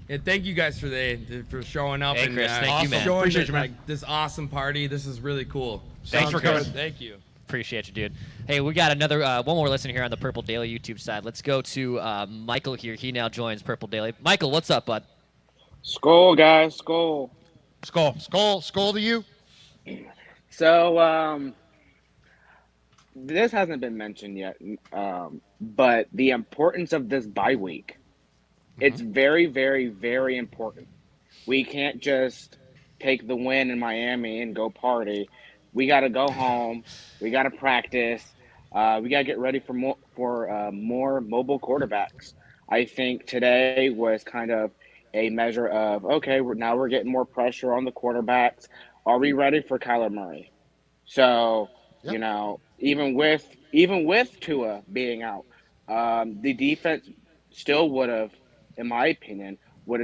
And thank you guys for showing up. Hey, and Chris, thank you, man. Showing Appreciate you, man. this awesome party. This is really cool. Thanks for coming. Thank you. Appreciate you, dude. Hey, we got another one more listener here on the Purple Daily YouTube side. Let's go to Michael here. He now joins Purple Daily. Michael, what's up, bud? Skull, guys, skull. Skull to you. So, this hasn't been mentioned yet, but the importance of this bye week. It's very, very, very important. We can't just take the win in Miami and go party. We got to go home. We got to practice. We got to get ready for more mobile quarterbacks. I think today was kind of a measure of, okay, now we're getting more pressure on the quarterbacks. Are we ready for Kyler Murray? So, even with Tua being out, the defense still would have, in my opinion,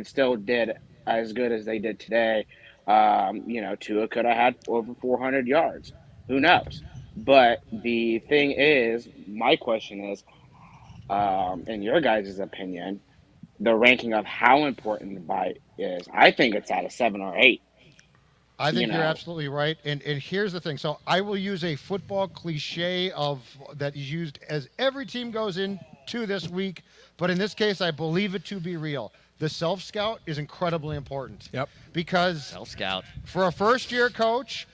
still did as good as they did today. Tua could have had over 400 yards. Who knows? But the thing is, my question is, in your guys' opinion, the ranking of how important the bye is, I think it's at a 7 or 8. I think you're absolutely right. And here's the thing. So I will use a football cliche that is used as every team goes into this week. But in this case, I believe it to be real. The self-scout is incredibly important. Yep. Because self-scout for a first-year coach,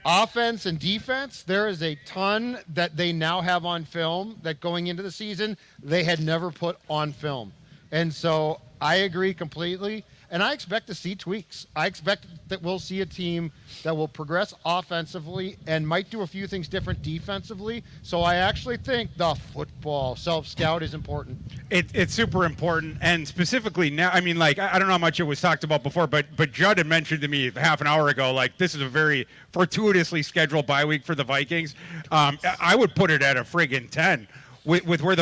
offense and defense, there is a ton that they now have on film that going into the season they had never put on film. And so I agree completely. And I expect to see tweaks. I expect that we'll see a team that will progress offensively and might do a few things different defensively. So I actually think the football self-scout is important. It's super important. And specifically now, I mean, I don't know how much it was talked about before, but Judd had mentioned to me half an hour ago, this is a very fortuitously scheduled bye week for the Vikings. I would put it at a friggin' 10. With where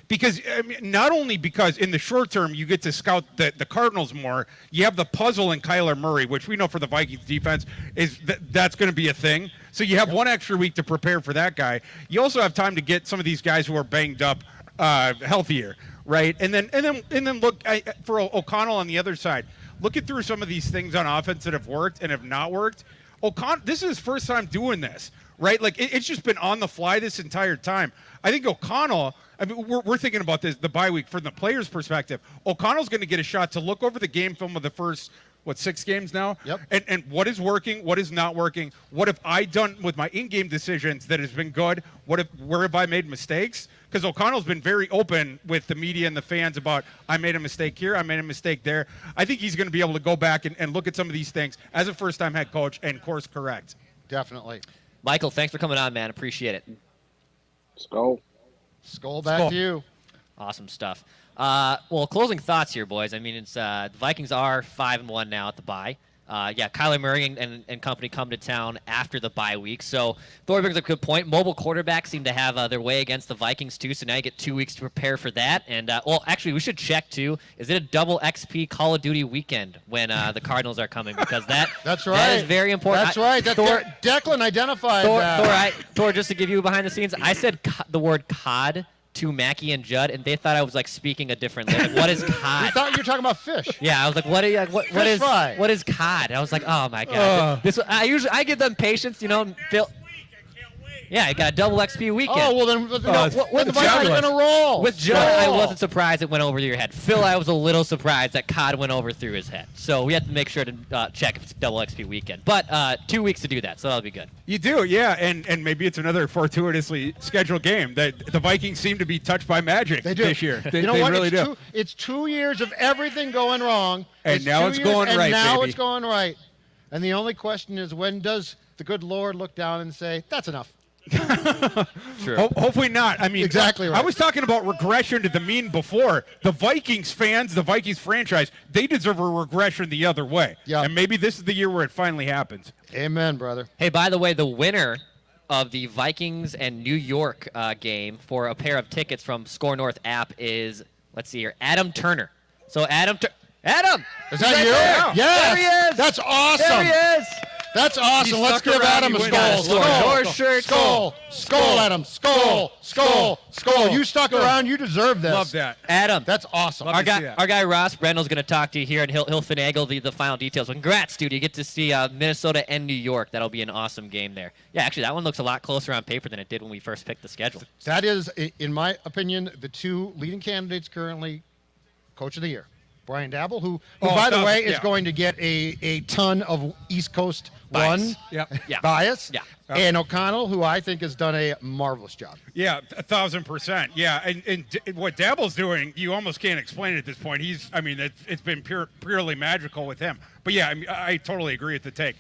because not only because in the short term you get to scout the Cardinals more, you have the puzzle in Kyler Murray, which we know for the Vikings defense is that's going to be a thing. So you have one extra week to prepare for that guy. You also have time to get some of these guys who are banged up healthier, right? And then look for O'Connell on the other side. Looking through some of these things on offense that have worked and have not worked. This is his first time doing this. Right? It's just been on the fly this entire time. I think O'Connell, we're thinking about the bye week from the player's perspective. O'Connell's going to get a shot to look over the game film of the first, 6 games now? Yep. And what is working, what is not working? What have I done with my in-game decisions that has been good? Where have I made mistakes? Because O'Connell's been very open with the media and the fans about, I made a mistake here, I made a mistake there. I think he's going to be able to go back and look at some of these things as a first-time head coach and course correct. Definitely. Michael, thanks for coming on, man. Appreciate it. Skull back to you. Awesome stuff. Well, closing thoughts here, boys. I mean, it's the Vikings are 5-1 now at the bye. Kyler Murray and company come to town after the bye week. So Thor brings up a good point. Mobile quarterbacks seem to have their way against the Vikings too. So now you get 2 weeks to prepare for that. And actually, we should check too. Is it a double XP Call of Duty weekend when the Cardinals are coming? Because that's right. That is very important. That's right. Declan identified that. Thor, just to give you behind the scenes, I said the word COD to Mackie and Judd, and they thought I was like speaking a different language. What is COD? We thought you were talking about fish. Yeah, I was like, what is COD? I was like, oh my god. I give them patience, Yeah, I got a double XP weekend. Oh, well then, with the Vikings are gonna roll. With Judd, I wasn't surprised it went over your head. Phil, I was a little surprised that COD went over through his head. So we have to make sure to check if it's double XP weekend. But 2 weeks to do that, so that'll be good. You do, yeah, and maybe it's another fortuitously scheduled game. That the Vikings seem to be touched by magic this year. You know what? It's 2 years of everything going wrong, and now it's going right. And now baby. it's going right. And the only question is, when does the good Lord look down and say, "That's enough"? Sure. Hopefully not. I mean, exactly right. I was talking about regression to the mean before. The Vikings fans, the Vikings franchise, they deserve a regression the other way. Yeah. And maybe this is the year where it finally happens. Amen, brother. Hey, by the way, the winner of the Vikings and New York game for a pair of tickets from Score North app is, let's see here, Adam Turner. So Adam, is that you? There. Yes. There he is. That's awesome. There he is. That's awesome. He Let's stuck give around, Adam a he went skull. on Skull, Adam. Skull. You stuck around. You deserve this. Love that. Adam. That's awesome. Our guy Ross Brendel's going to talk to you here, and he'll finagle the final details. But congrats, dude. You get to see Minnesota and New York. That'll be an awesome game there. Yeah, actually, that one looks a lot closer on paper than it did when we first picked the schedule. That is, in my opinion, the two leading candidates currently, Coach of the Year. Brian Dabble, who by the way, is going to get a ton of East Coast bias. Bias. Yeah. And O'Connell, who I think has done a marvelous job. Yeah, 1,000%. Yeah, and what Dabble's doing, you almost can't explain it at this point. It's been purely magical with him. But yeah, I totally agree with the take.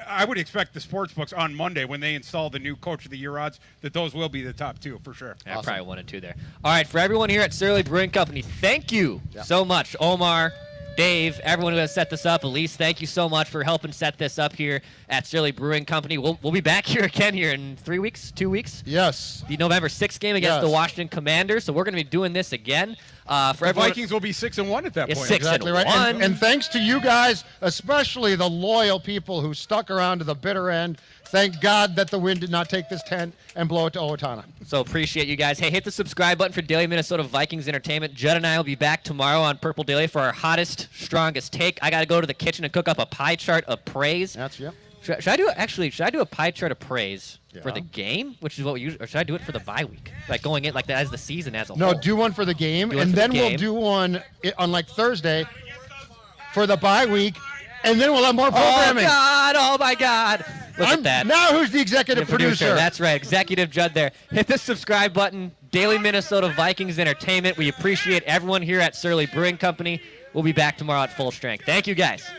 I would expect the sports books on Monday when they install the new Coach of the Year odds that those will be the top two for sure. Yeah, probably 1 and 2 there. All right, for everyone here at Surly Brewing Company, thank you so much, Omar, Dave, everyone who has set this up. Elise, thank you so much for helping set this up here at Surly Brewing Company. We'll be back here again here in 3 weeks, 2 weeks. Yes. The November 6th game against the Washington Commanders. So we're going to be doing this again. The Vikings will be 6-1 at that point. 6-1. Right. And thanks to you guys, especially the loyal people who stuck around to the bitter end. Thank God that the wind did not take this tent and blow it to Owatonna. So appreciate you guys. Hey, hit the subscribe button for Daily Minnesota Vikings Entertainment. Judd and I will be back tomorrow on Purple Daily for our hottest, strongest take. I got to go to the kitchen and cook up a pie chart of praise. Should I do a pie chart of praise for the game, which is what we usually, or should I do it for the bye week, like going in like that as the season as a whole? No, do one for the game, and then we'll do one on like Thursday for the bye week, and then we'll have more programming. Oh my God! Look at that. Now who's the executive producer? That's right, Executive Judd there. Hit the subscribe button. Daily Minnesota Vikings Entertainment. We appreciate everyone here at Surly Brewing Company. We'll be back tomorrow at full strength. Thank you, guys.